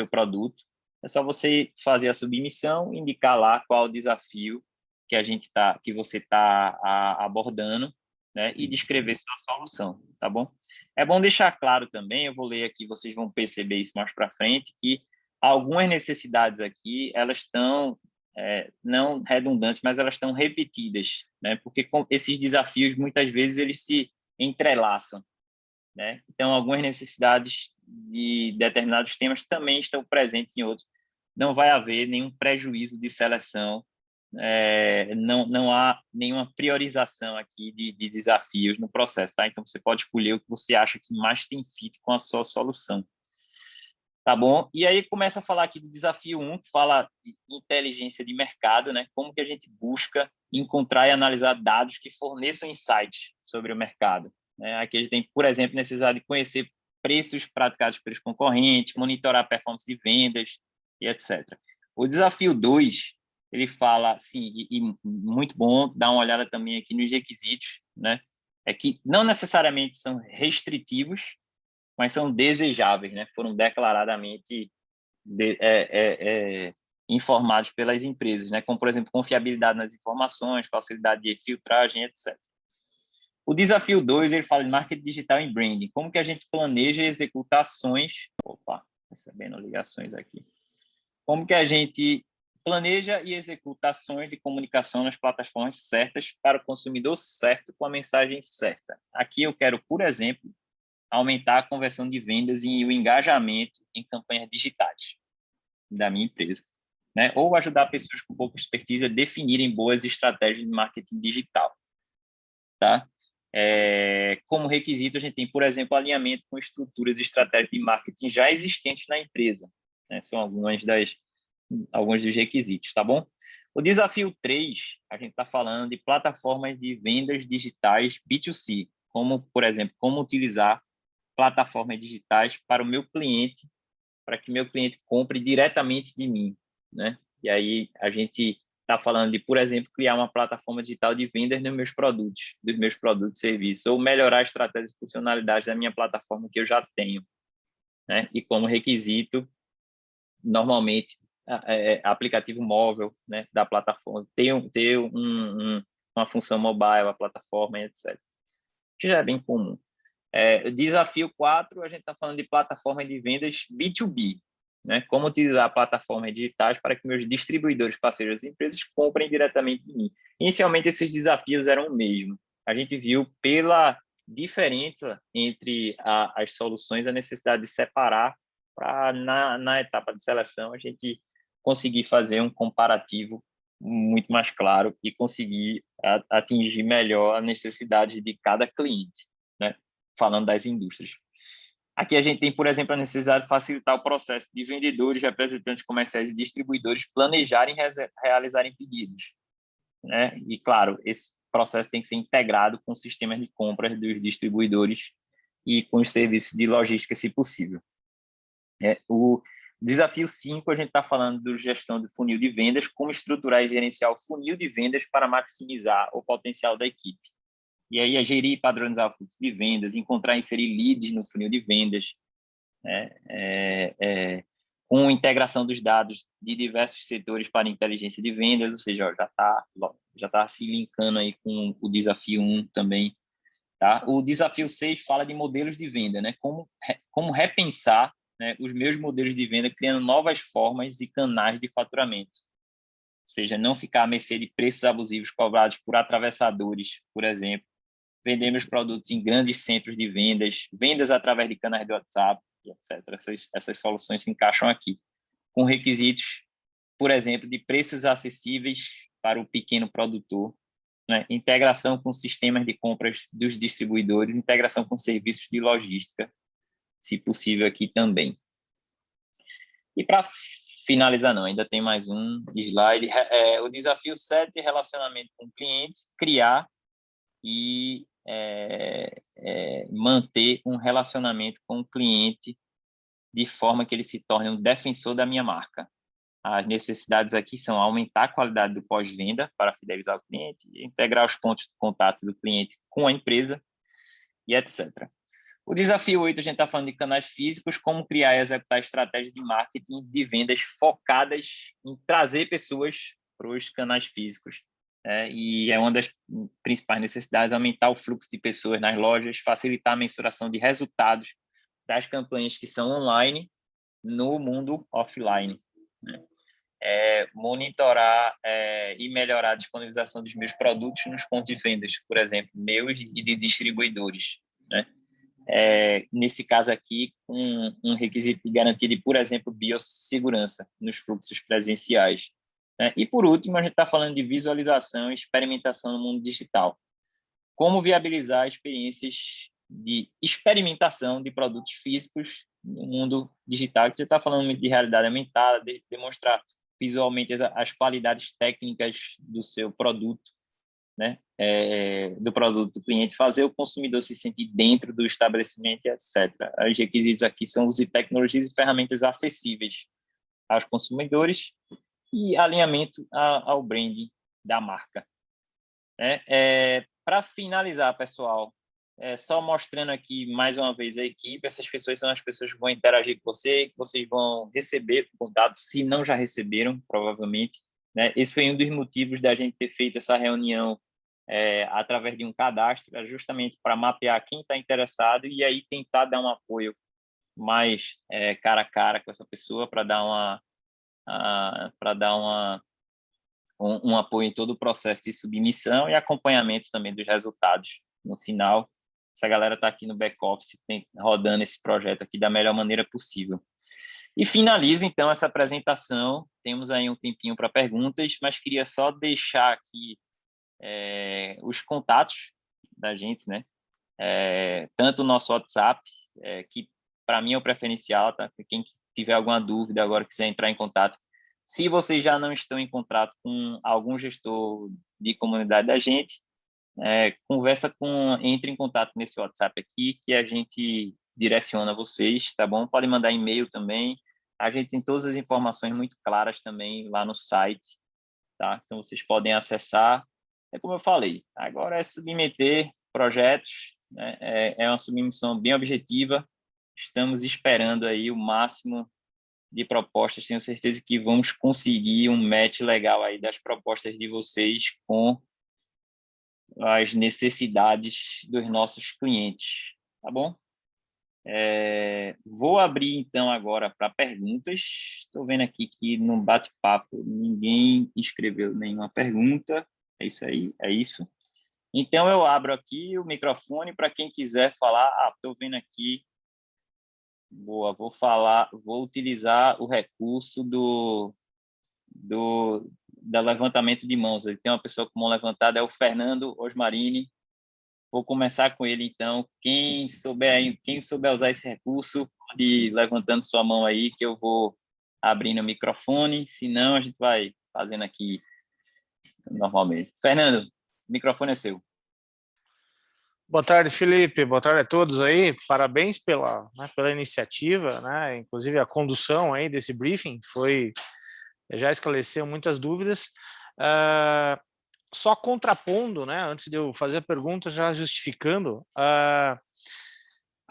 produto, é só você fazer a submissão, indicar lá qual o desafio que você está abordando, né? E descrever sua solução, tá bom? É bom deixar claro também, eu vou ler aqui, vocês vão perceber isso mais para frente, que algumas necessidades aqui, elas estão não redundantes, mas elas estão repetidas, né? Porque com esses desafios, muitas vezes, eles se entrelaçam, né? Então, algumas necessidades de determinados temas também estão presentes em outros. Não vai haver nenhum prejuízo de seleção, não há nenhuma priorização aqui de desafios no processo, tá? Então, você pode escolher o que você acha que mais tem fit com a sua solução. Tá bom? E aí começa a falar aqui do desafio 1, que fala de inteligência de mercado, né? Como que a gente busca encontrar e analisar dados que forneçam insights sobre o mercado, né? Aqui a gente tem, por exemplo, necessidade de conhecer preços praticados pelos concorrentes, monitorar a performance de vendas e etc. O desafio 2, ele fala, assim, e muito bom, dar uma olhada também aqui nos requisitos, né? É que não necessariamente são restritivos, mas são desejáveis, né? Foram declaradamente informados pelas empresas, né? Como, por exemplo, confiabilidade nas informações, facilidade de filtragem, etc. O desafio 2, ele fala de marketing digital e branding. Como que a gente planeja e executa ações... Opa, recebendo ligações aqui. Como que a gente planeja e executa ações de comunicação nas plataformas certas para o consumidor certo com a mensagem certa. Aqui eu quero, por exemplo, aumentar a conversão de vendas e o engajamento em campanhas digitais da minha empresa, né? Ou ajudar pessoas com pouca expertise a definirem boas estratégias de marketing digital. tá? Como requisito, a gente tem, por exemplo, alinhamento com estruturas e estratégias de marketing já existentes na empresa, né? São alguns dos requisitos, tá bom? O desafio 3, a gente está falando de plataformas de vendas digitais B2C, como, por exemplo, como utilizar plataformas digitais para o meu cliente, para que meu cliente compre diretamente de mim, né? E aí a gente está falando de, por exemplo, criar uma plataforma digital de vendas dos meus produtos e serviços, ou melhorar a estratégia e funcionalidades da minha plataforma que eu já tenho, né? E como requisito, normalmente, aplicativo móvel, né, da plataforma, ter uma função mobile, a plataforma, etc. Que já é bem comum. Desafio 4, a gente está falando de plataforma de vendas B2B, né? Como utilizar plataformas digitais para que meus distribuidores, parceiros e empresas comprem diretamente de mim. Inicialmente, esses desafios eram o mesmo. A gente viu pela diferença entre as soluções, a necessidade de separar para, na etapa de seleção, a gente conseguir fazer um comparativo muito mais claro e conseguir atingir melhor a necessidade de cada cliente, né? Falando das indústrias. Aqui a gente tem, por exemplo, a necessidade de facilitar o processo de vendedores, representantes comerciais e distribuidores planejarem e realizarem pedidos, né? E, claro, esse processo tem que ser integrado com sistemas de compras dos distribuidores e com os serviços de logística, se possível. O desafio 5, a gente está falando de gestão de funil de vendas, como estruturar e gerenciar o funil de vendas para maximizar o potencial da equipe. E aí é gerir e padronizar o fluxo de vendas, encontrar e inserir leads no funil de vendas, né? Com integração dos dados de diversos setores para inteligência de vendas, ou seja, já tá se linkando aí com o desafio 1 também. Tá? O desafio 6 fala de modelos de venda, né? Como repensar, né, os meus modelos de venda, criando novas formas e canais de faturamento. Ou seja, não ficar à mercê de preços abusivos cobrados por atravessadores, por exemplo. Vender meus produtos em grandes centros de vendas através de canais de WhatsApp, etc. Essas soluções se encaixam aqui, com requisitos, por exemplo, de preços acessíveis para o pequeno produtor, né? Integração com sistemas de compras dos distribuidores, integração com serviços de logística, se possível aqui também. E para finalizar, não, ainda tem mais um slide. O desafio 7, relacionamento com o cliente, criar e manter um relacionamento com o cliente de forma que ele se torne um defensor da minha marca. As necessidades aqui são aumentar a qualidade do pós-venda para fidelizar o cliente, integrar os pontos de contato do cliente com a empresa e etc. O desafio 8, a gente está falando de canais físicos, como criar e executar estratégias de marketing de vendas focadas em trazer pessoas para os canais físicos. E é uma das principais necessidades, aumentar o fluxo de pessoas nas lojas, facilitar a mensuração de resultados das campanhas que são online no mundo offline, né? Monitorar e melhorar a disponibilização dos meus produtos nos pontos de vendas, por exemplo, meus e de distribuidores, né? Nesse caso aqui, um requisito de garantia de, por exemplo, biossegurança nos fluxos presenciais, né? E, por último, a gente está falando de visualização e experimentação no mundo digital. Como viabilizar experiências de experimentação de produtos físicos no mundo digital, que você está falando muito de realidade aumentada, de demonstrar visualmente as qualidades técnicas do seu produto, né? Do produto do cliente, fazer o consumidor se sentir dentro do estabelecimento, etc. Os requisitos aqui são uso de tecnologias e ferramentas acessíveis aos consumidores e alinhamento ao branding da marca. Para finalizar, pessoal, só mostrando aqui mais uma vez a equipe, essas pessoas são as pessoas que vão interagir com você, que vocês vão receber contato, se não já receberam, provavelmente, né? Esse foi um dos motivos da gente ter feito essa reunião através de um cadastro, justamente para mapear quem está interessado e aí tentar dar um apoio mais cara a cara com essa pessoa, para dar um apoio em todo o processo de submissão e acompanhamento também dos resultados no final. Essa galera está aqui no back-office rodando esse projeto aqui da melhor maneira possível. E finalizo, então, essa apresentação. Temos aí um tempinho para perguntas, mas queria só deixar aqui os contatos da gente, né? Tanto o nosso WhatsApp, que para mim é o preferencial, tá? Quem tiver alguma dúvida agora, quiser entrar em contato. Se vocês já não estão em contato com algum gestor de comunidade da gente, entre em contato nesse WhatsApp aqui, que a gente direciona vocês, tá bom? Pode mandar e-mail também. A gente tem todas as informações muito claras também lá no site, tá? Então, vocês podem acessar. É como eu falei, agora é submeter projetos, né? É uma submissão bem objetiva. Estamos esperando aí o máximo de propostas. Tenho certeza que vamos conseguir um match legal aí das propostas de vocês com as necessidades dos nossos clientes, tá bom? Vou abrir, então, agora para perguntas. Estou vendo aqui que no bate-papo ninguém escreveu nenhuma pergunta. É isso aí, é isso. Então, eu abro aqui o microfone para quem quiser falar. Estou vendo aqui. Boa, vou utilizar o recurso da levantamento de mãos. Ele tem uma pessoa com mão levantada, é o Fernando Osmarini. Vou começar com ele, então. Quem souber usar esse recurso, pode ir levantando sua mão aí, que eu vou abrindo o microfone. Se não, a gente vai fazendo aqui normalmente. Fernando, o microfone é seu. Boa tarde, Felipe. Boa tarde a todos aí. Parabéns pela iniciativa, né? Inclusive a condução aí desse briefing já esclareceu muitas dúvidas. Só contrapondo, né? Antes de eu fazer a pergunta, já justificando, a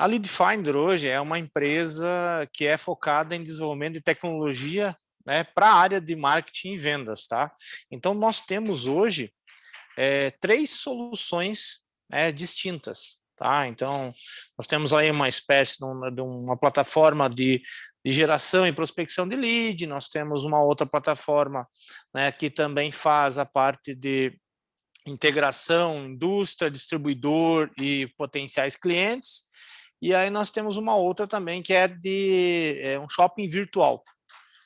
Leadfinder hoje é uma empresa que é focada em desenvolvimento de tecnologia, né, para a área de marketing e vendas, tá? Então nós temos hoje 3 soluções distintas, tá? Então nós temos aí uma espécie de uma plataforma de geração e prospecção de lead, nós temos uma outra plataforma, né, que também faz a parte de integração, indústria, distribuidor e potenciais clientes, e aí nós temos uma outra também que é um shopping virtual.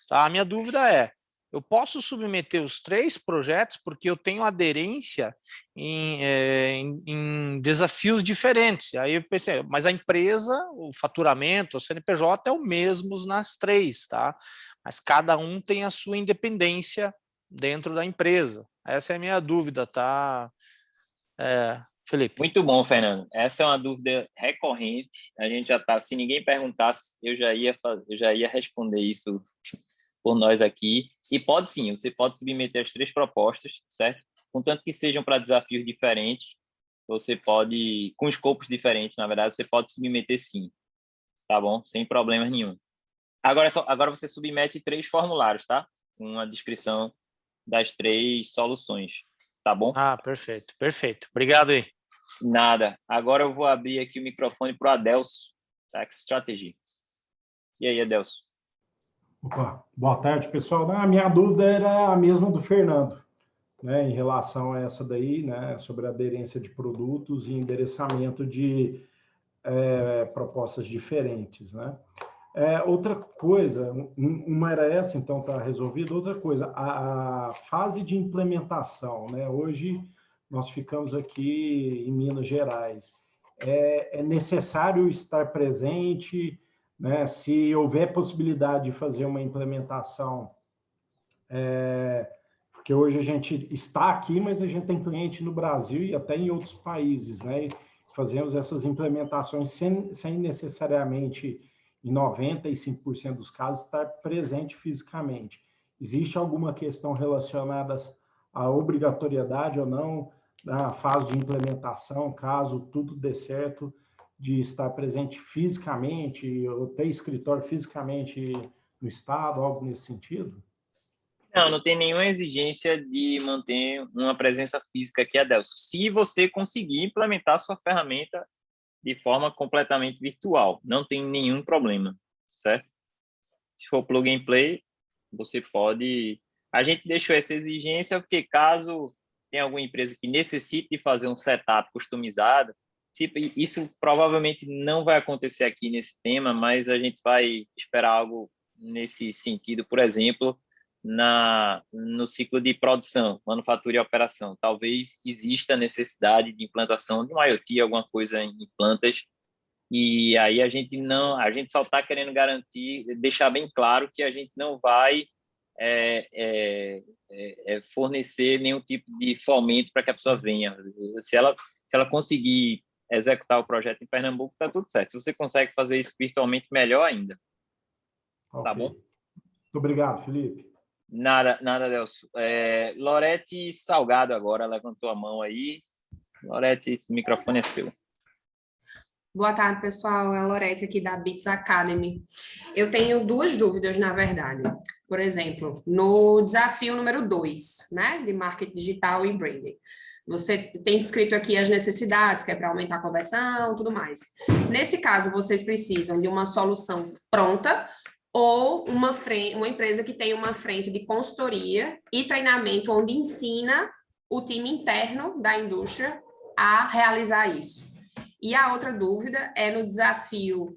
Tá? A minha dúvida eu posso submeter os 3 projetos porque eu tenho aderência em desafios diferentes. Aí eu pensei, mas a empresa, o faturamento, o CNPJ é o mesmo nas 3, tá? Mas cada um tem a sua independência dentro da empresa. Essa é a minha dúvida, tá, Felipe? Muito bom, Fernando. Essa é uma dúvida recorrente. A gente já tá, se ninguém perguntasse, eu já ia responder isso por nós aqui. E pode sim, você pode submeter as 3 propostas, certo? Contanto que sejam para desafios diferentes, você pode, com escopos diferentes, na verdade, você pode submeter sim, tá bom? Sem problemas nenhum. Agora você submete 3 formulários, tá? Com a descrição das 3 soluções, tá bom? Perfeito, perfeito. Obrigado aí. Nada. Agora eu vou abrir aqui o microfone para o Adelso, Tax Strategy. E aí, Adelso? Opa, boa tarde, pessoal. A minha dúvida era a mesma do Fernando, né, em relação a essa daí, né, sobre a aderência de produtos e endereçamento de propostas diferentes, né? Outra coisa, uma era essa, então está resolvida. Outra coisa, a fase de implementação, né? Hoje nós ficamos aqui em Minas Gerais. É necessário estar presente, né? Se houver possibilidade de fazer uma implementação, porque hoje a gente está aqui, mas a gente tem cliente no Brasil e até em outros países, né? E fazemos essas implementações sem necessariamente, em 95% dos casos, estar presente fisicamente. Existe alguma questão relacionada à obrigatoriedade ou não da fase de implementação, caso tudo dê certo, de estar presente fisicamente, ou ter escritório fisicamente no estado, algo nesse sentido? Não tem nenhuma exigência de manter uma presença física aqui, Adelso. Se você conseguir implementar sua ferramenta de forma completamente virtual, não tem nenhum problema, certo? Se for plug and play, você pode... A gente deixou essa exigência porque caso tenha alguma empresa que necessite de fazer um setup customizado, isso provavelmente não vai acontecer aqui nesse tema, mas a gente vai esperar algo nesse sentido. Por exemplo, no ciclo de produção, manufatura e operação. Talvez exista necessidade de implantação de um IoT, alguma coisa em plantas, e aí a gente só está querendo garantir, deixar bem claro que a gente não vai fornecer nenhum tipo de fomento para que a pessoa venha. Se ela conseguir executar o projeto em Pernambuco, está tudo certo. Se você consegue fazer isso virtualmente, melhor ainda. Okay. Tá bom? Muito obrigado, Felipe. Nada, Delcio. Lorete Salgado agora levantou a mão aí. Lorete, o microfone é seu. Boa tarde, pessoal. É a Lorete aqui da Bits Academy. Eu tenho duas dúvidas, na verdade. Por exemplo, no desafio número 2, né, de marketing digital e branding. Você tem descrito aqui as necessidades, que é para aumentar a conversão, tudo mais. Nesse caso, vocês precisam de uma solução pronta ou uma empresa que tem uma frente de consultoria e treinamento onde ensina o time interno da indústria a realizar isso. E a outra dúvida é no desafio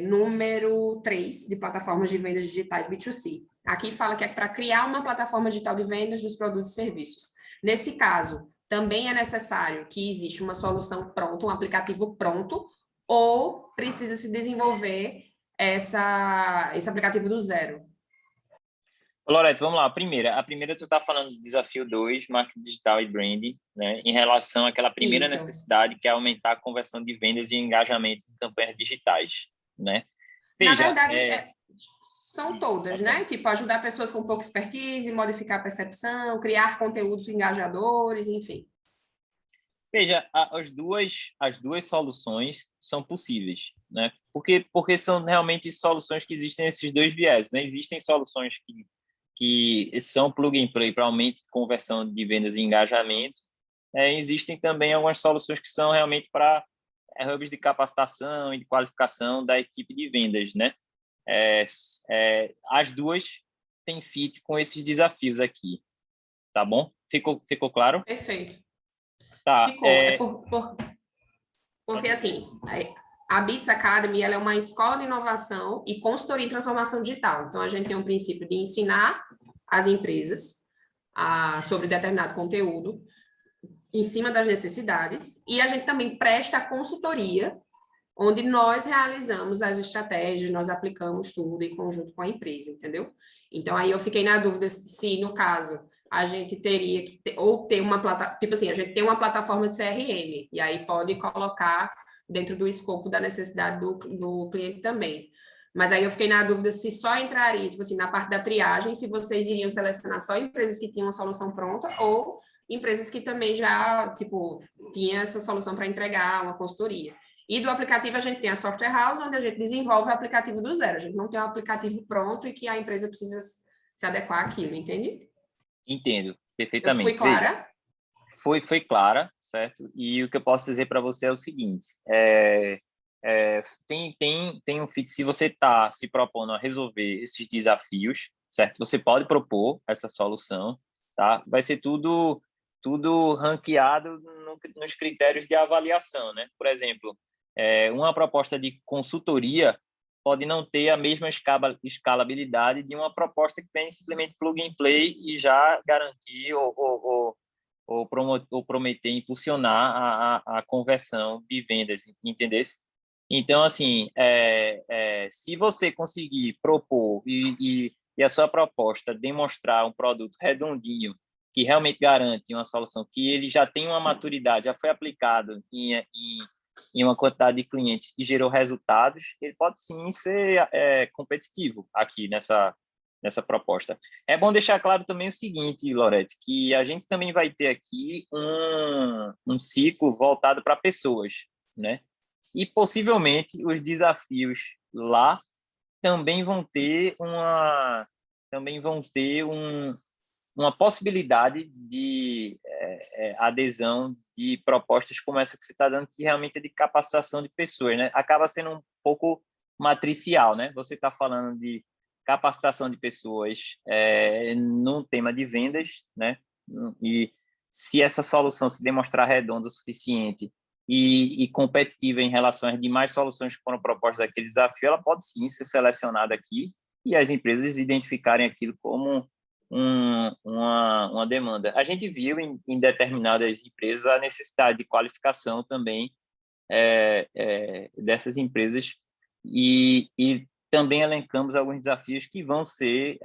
número 3 de plataformas de vendas digitais B2C. Aqui fala que é para criar uma plataforma digital de vendas dos produtos e serviços. Nesse caso, também é necessário que exista uma solução pronta, um aplicativo pronto, ou precisa se desenvolver esse aplicativo do zero? Lorete, vamos lá. A primeira tu está falando do desafio 2, marketing digital e branding, né? Em relação àquela primeira Isso. necessidade, que é aumentar a conversão de vendas e engajamento em campanhas digitais, né? Veja, na verdade, são todas, okay, né? Tipo, ajudar pessoas com pouca expertise, modificar a percepção, criar conteúdos engajadores, enfim. Veja, as duas soluções são possíveis, né? Porque são realmente soluções que existem nesses dois viés, né? Existem soluções que são plug and play para aumento de conversão de vendas e engajamento. Existem também algumas soluções que são realmente para hubs de capacitação e de qualificação da equipe de vendas, né? As duas têm fit com esses desafios aqui, tá bom? Ficou claro? Perfeito. Tá. Ficou. Porque, assim, a Bits Academy ela é uma escola de inovação e consultoria em transformação digital. Então, a gente tem um princípio de ensinar as empresas sobre determinado conteúdo em cima das necessidades, e a gente também presta consultoria, onde nós realizamos as estratégias, nós aplicamos tudo em conjunto com a empresa, entendeu? Então, aí eu fiquei na dúvida se, no caso, a gente teria que ter uma plataforma, tipo assim, a gente tem uma plataforma de CRM, e aí pode colocar dentro do escopo da necessidade do cliente também. Mas aí eu fiquei na dúvida se só entraria, tipo assim, na parte da triagem, se vocês iriam selecionar só empresas que tinham uma solução pronta ou empresas que também já, tipo, tinham essa solução para entregar uma consultoria. E do aplicativo a gente tem a Software House, onde a gente desenvolve o aplicativo do zero. A gente não tem um aplicativo pronto e que a empresa precisa se adequar àquilo, entende? Entendo, perfeitamente. Eu fui clara? Veja, foi clara, certo? E o que eu posso dizer para você é o seguinte, tem um fit, se você está se propondo a resolver esses desafios, certo? Você pode propor essa solução, tá? Vai ser tudo ranqueado nos critérios de avaliação, né? Por exemplo, uma proposta de consultoria pode não ter a mesma escalabilidade de uma proposta que vem simplesmente plug and play e já garantir ou prometer impulsionar a conversão de vendas, entendesse? Então, assim, se você conseguir propor e a sua proposta demonstrar um produto redondinho que realmente garante uma solução, que ele já tem uma maturidade, já foi aplicado em uma quantidade de clientes e gerou resultados, ele pode sim ser competitivo aqui nessa proposta. É bom deixar claro também o seguinte, Lorete, que a gente também vai ter aqui um ciclo voltado para pessoas, né? E possivelmente os desafios lá também vão ter uma possibilidade de adesão de propostas como essa que você está dando, que realmente é de capacitação de pessoas, né? Acaba sendo um pouco matricial, né? Você está falando de capacitação de pessoas num tema de vendas, né? E se essa solução se demonstrar redonda o suficiente e competitiva em relação às demais soluções que foram propostas daquele desafio, ela pode sim ser selecionada aqui e as empresas identificarem aquilo como uma demanda. A gente viu em determinadas empresas a necessidade de qualificação também dessas empresas e também elencamos alguns desafios que vão ser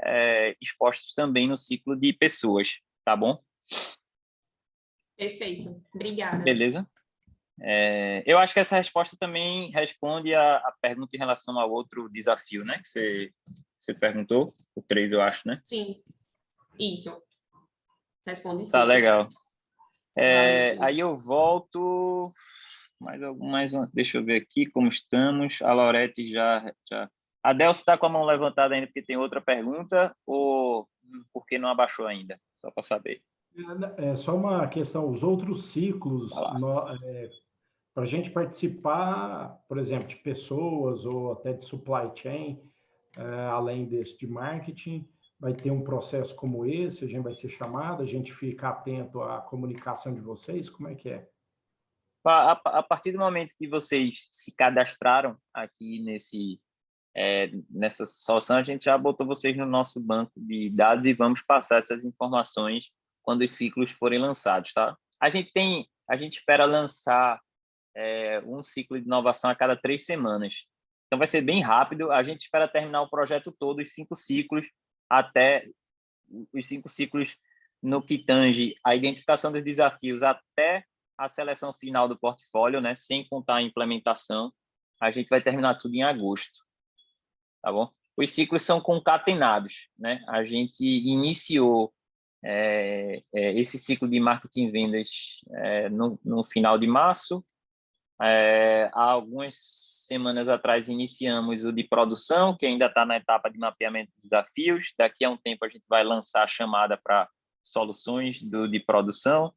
expostos também no ciclo de pessoas, tá bom? Perfeito, obrigada. Beleza? Eu acho que essa resposta também responde a pergunta em relação ao outro desafio, né? Que você perguntou, o 3, eu acho, né? Sim, isso. Responde sim. Tá, legal. Valeu, Aí eu volto... Mais uma, deixa eu ver aqui como estamos. A Laurete já... A Delcio está com a mão levantada ainda porque tem outra pergunta ou porque não abaixou ainda? Só para saber. É só uma questão, os outros ciclos, para a gente participar, por exemplo, de pessoas ou até de supply chain, além desse de marketing, vai ter um processo como esse, a gente vai ser chamado, a gente fica atento à comunicação de vocês, como é que é? A partir do momento que vocês se cadastraram aqui nessa solução, a gente já botou vocês no nosso banco de dados e vamos passar essas informações quando os ciclos forem lançados, tá? A gente espera lançar um ciclo de inovação a cada 3 semanas. Então, vai ser bem rápido. A gente espera terminar o projeto todo, os 5 ciclos, até os 5 ciclos no que tange a identificação dos desafios até a seleção final do portfólio, né? Sem contar a implementação. A gente vai terminar tudo em agosto, tá bom? Os ciclos são concatenados, né? A gente iniciou esse ciclo de marketing e vendas no final de março. Há algumas semanas atrás iniciamos o de produção, que ainda está na etapa de mapeamento de desafios. Daqui a um tempo a gente vai lançar a chamada para soluções de produção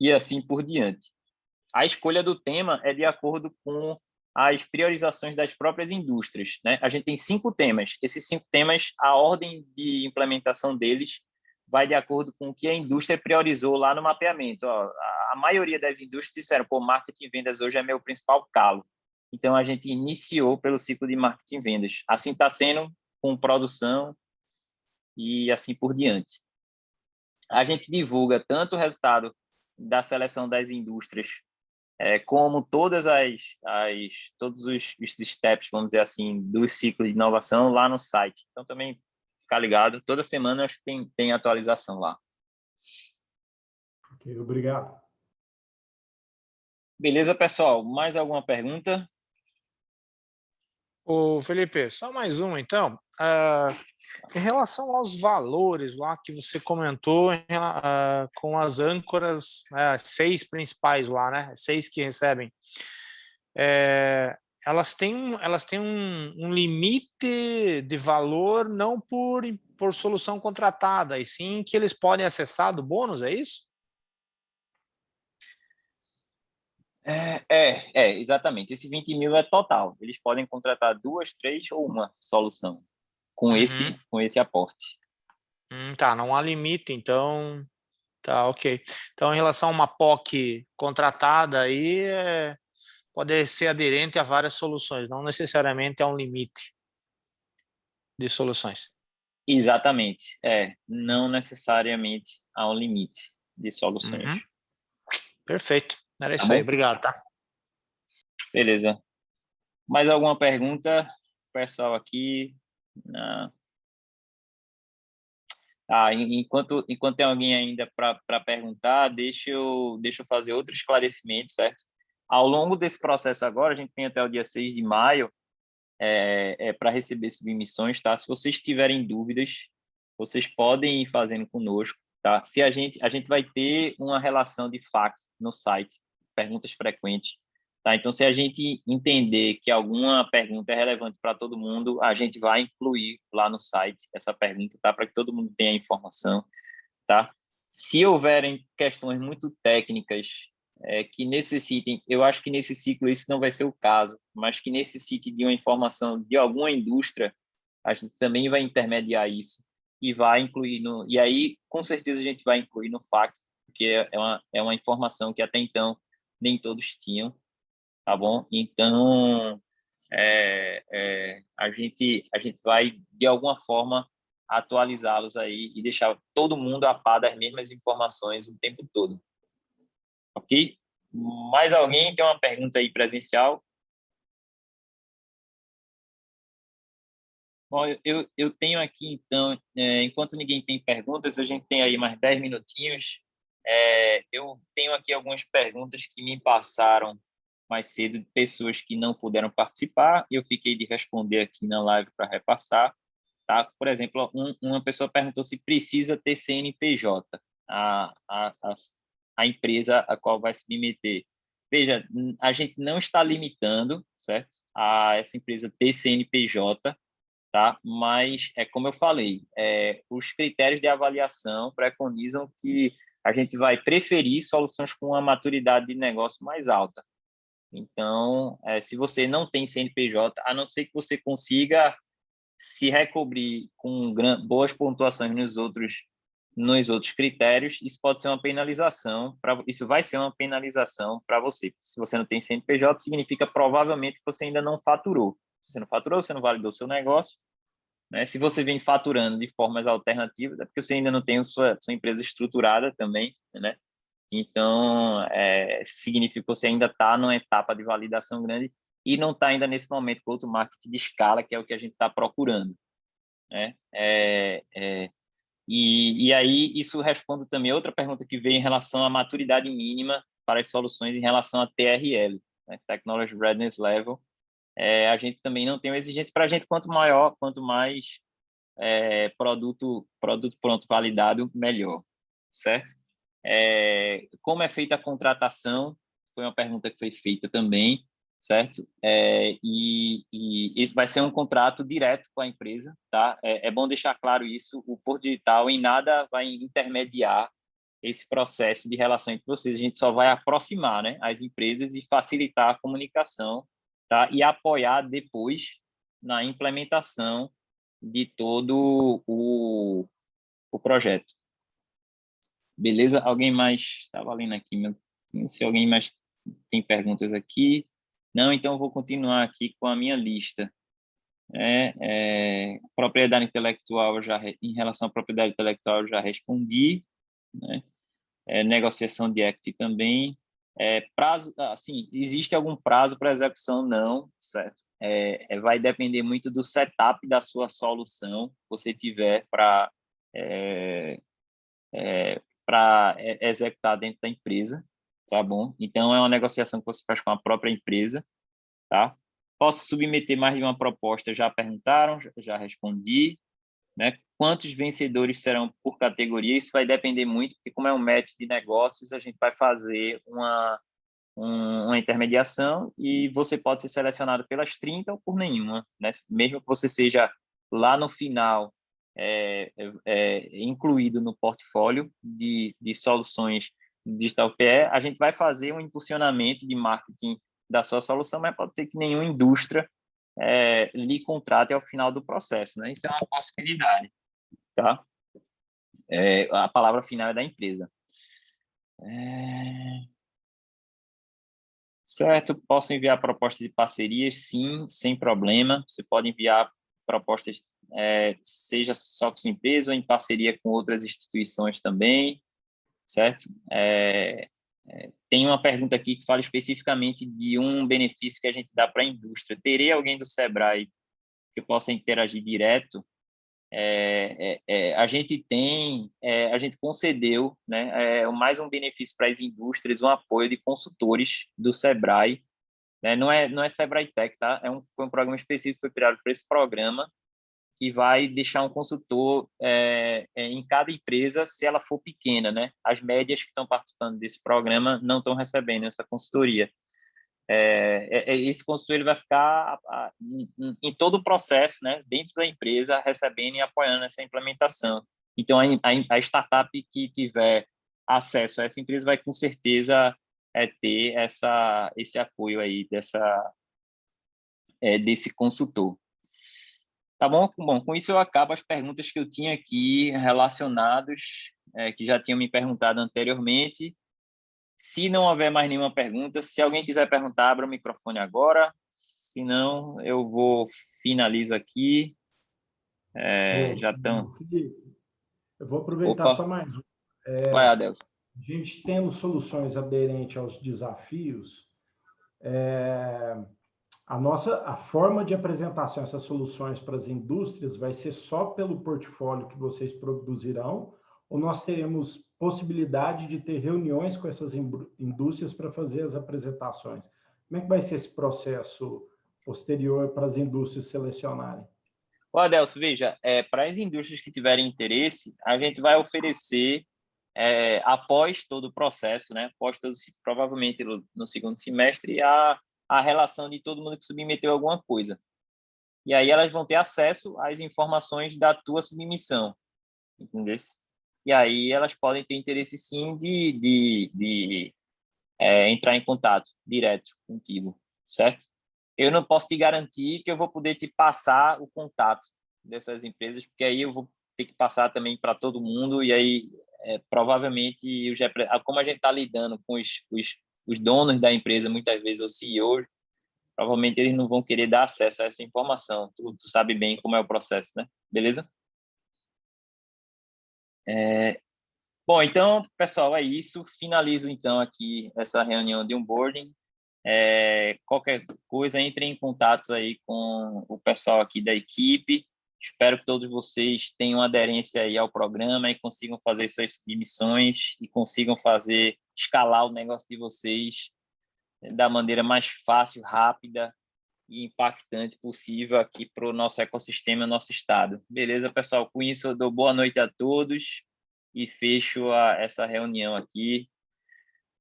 e assim por diante. A escolha do tema é de acordo com as priorizações das próprias indústrias, né? A gente tem 5 temas. Esses 5 temas, a ordem de implementação deles vai de acordo com o que a indústria priorizou lá no mapeamento. A maioria das indústrias disseram, marketing e vendas hoje é meu principal calo. Então, a gente iniciou pelo ciclo de marketing e vendas. Assim está sendo com produção e assim por diante. A gente divulga tanto o resultado da seleção das indústrias como todos os steps, vamos dizer assim, do ciclo de inovação lá no site. Então, também ficar ligado. Toda semana acho que tem atualização lá. Ok, obrigado. Beleza, pessoal? Mais alguma pergunta? Ô, Felipe, só mais uma, então. Em relação aos valores lá que você comentou com as âncoras, as 6 principais lá, né? 6 que recebem. Elas têm um limite de valor não por solução contratada, e sim que eles podem acessar do bônus, é isso? Exatamente. Esse 20 mil é total. Eles podem contratar 2, 3 ou uma solução com esse aporte. Tá, não há limite, então tá, ok. Então, em relação a uma POC contratada aí, pode ser aderente a várias soluções, não necessariamente a um limite de soluções. Exatamente. Não necessariamente há um limite de soluções. Perfeito. Era isso bom? aí. Obrigado, tá? Beleza. Mais alguma pergunta, pessoal aqui? Enquanto tem alguém ainda para perguntar, deixa eu fazer outro esclarecimento, certo? Ao longo desse processo agora, a gente tem até o dia 6 de maio para receber submissões, tá? Se vocês tiverem dúvidas, vocês podem ir fazendo conosco, tá? Se a gente vai ter uma relação de FAQ no site, perguntas frequentes, tá? Então, se a gente entender que alguma pergunta é relevante para todo mundo, a gente vai incluir lá no site essa pergunta, tá? Para que todo mundo tenha a informação, tá? Se houverem questões muito técnicas que necessitem, eu acho que nesse ciclo isso não vai ser o caso, mas que necessite de uma informação de alguma indústria, a gente também vai intermediar isso e vai incluir e aí com certeza a gente vai incluir no FAQ, porque é uma informação que até então nem todos tinham, tá bom? Então a gente vai, de alguma forma, atualizá-los aí e deixar todo mundo a par das mesmas informações o tempo todo. Ok? Mais alguém tem uma pergunta aí presencial? Bom, eu tenho aqui, então, enquanto ninguém tem perguntas, a gente tem aí mais 10 minutinhos. Eu tenho aqui algumas perguntas que me passaram mais cedo de pessoas que não puderam participar e eu fiquei de responder aqui na live para repassar. Tá? Por exemplo, uma pessoa perguntou se precisa ter CNPJ, a empresa a qual vai submeter. Veja, a gente não está limitando, certo, a essa empresa ter CNPJ, tá? Mas, como eu falei, os critérios de avaliação preconizam que a gente vai preferir soluções com uma maturidade de negócio mais alta. Então, se você não tem CNPJ, a não ser que você consiga se recobrir com boas pontuações nos outros critérios, isso pode ser uma penalização, isso vai ser uma penalização para você. Se você não tem CNPJ, significa provavelmente que você ainda não faturou. Se você não faturou, você não validou seu negócio, né? Se você vem faturando de formas alternativas, é porque você ainda não tem sua empresa estruturada também, né? Então, significa que você ainda está numa etapa de validação grande e não está ainda nesse momento com outro marketing de escala, que é o que a gente está procurando, né? E aí, isso responde também outra pergunta que veio em relação à maturidade mínima para as soluções em relação a TRL, né? Technology Readiness Level. A gente também não tem uma exigência para a gente, quanto mais produto pronto validado, melhor, certo? Como é feita a contratação? Foi uma pergunta que foi feita também, certo? E vai ser um contrato direto com a empresa, tá? É bom deixar claro isso, o Porto Digital em nada vai intermediar esse processo de relação entre vocês, a gente só vai aproximar, né, as empresas e facilitar a comunicação, tá? E apoiar depois na implementação de todo o projeto. Beleza? Alguém mais? Estava lendo aqui, se alguém mais tem perguntas aqui. Não, então eu vou continuar aqui com a minha lista. Propriedade intelectual, em relação à propriedade intelectual, eu já respondi, né? Negociação de equity também. Prazo, assim, existe algum prazo para execução? Não, certo? Vai depender muito do setup da sua solução que você tiver para executar dentro da empresa, tá bom? Então, é uma negociação que você faz com a própria empresa, tá? Posso submeter mais de uma proposta? Já perguntaram, já respondi, né? Quantos vencedores serão por categoria? Isso vai depender muito, porque como é um match de negócios, a gente vai fazer uma intermediação e você pode ser selecionado pelas 30 ou por nenhuma, né? Mesmo que você seja lá no final incluído no portfólio de soluções Digital PE, a gente vai fazer um impulsionamento de marketing da sua solução, mas pode ser que nenhuma indústria lhe contrate ao final do processo, né? Isso é uma possibilidade, tá? A palavra final é da empresa. Certo, posso enviar propostas de parcerias? Sim, sem problema. Você pode enviar propostas, seja só com sua empresa ou em parceria com outras instituições também, certo? Tem uma pergunta aqui que fala especificamente de um benefício que a gente dá para a indústria. Terei alguém do Sebrae que possa interagir direto? A gente concedeu, né, mais um benefício para as indústrias, um apoio de consultores do Sebrae, né? Não é Sebrae Tech, tá? Foi um programa específico, foi criado para esse programa, que vai deixar um consultor em cada empresa, se ela for pequena, né? As médias que estão participando desse programa não estão recebendo essa consultoria. Esse consultor ele vai ficar em todo o processo, né, dentro da empresa, recebendo e apoiando essa implementação. Então, a startup que tiver acesso a essa empresa vai, com certeza, ter esse apoio aí desse consultor. Tá bom? Bom, com isso eu acabo as perguntas que eu tinha aqui relacionadas, que já tinham me perguntado anteriormente. Se não houver mais nenhuma pergunta, se alguém quiser perguntar, abra o microfone agora. Se não, eu finalizo aqui. Já estão... Eu vou aproveitar só mais um. Vai, Adelson. A gente tendo soluções aderentes aos desafios, a forma de apresentação dessas soluções para as indústrias vai ser só pelo portfólio que vocês produzirão, ou nós teremos possibilidade de ter reuniões com essas indústrias para fazer as apresentações? Como é que vai ser esse processo posterior para as indústrias selecionarem? Adelson, veja, para as indústrias que tiverem interesse, a gente vai oferecer, após todo o processo, né, provavelmente no segundo semestre, a relação de todo mundo que submeteu alguma coisa. E aí elas vão ter acesso às informações da tua submissão, entendeu? E aí elas podem ter interesse, sim, de entrar em contato direto contigo, certo? Eu não posso te garantir que eu vou poder te passar o contato dessas empresas, porque aí eu vou ter que passar também para todo mundo, e aí provavelmente, como a gente está lidando com os donos da empresa, muitas vezes os CEOs, provavelmente eles não vão querer dar acesso a essa informação. Tu sabe bem como é o processo, né? Beleza? Bom, então, pessoal, é isso. Finalizo, então, aqui essa reunião de onboarding. Qualquer coisa, entre em contato aí com o pessoal aqui da equipe. Espero que todos vocês tenham aderência aí ao programa e consigam fazer suas submissões e consigam escalar o negócio de vocês da maneira mais fácil, rápida e impactante possível aqui para o nosso ecossistema, nosso estado. Beleza, pessoal? Com isso, eu dou boa noite a todos e fecho essa reunião aqui.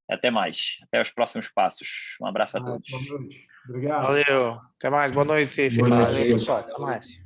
Até mais. Até os próximos passos. Um abraço a todos. Boa noite. Obrigado. Valeu. Até mais. Boa noite, Felipe. Boa noite. Valeu, pessoal. Até mais.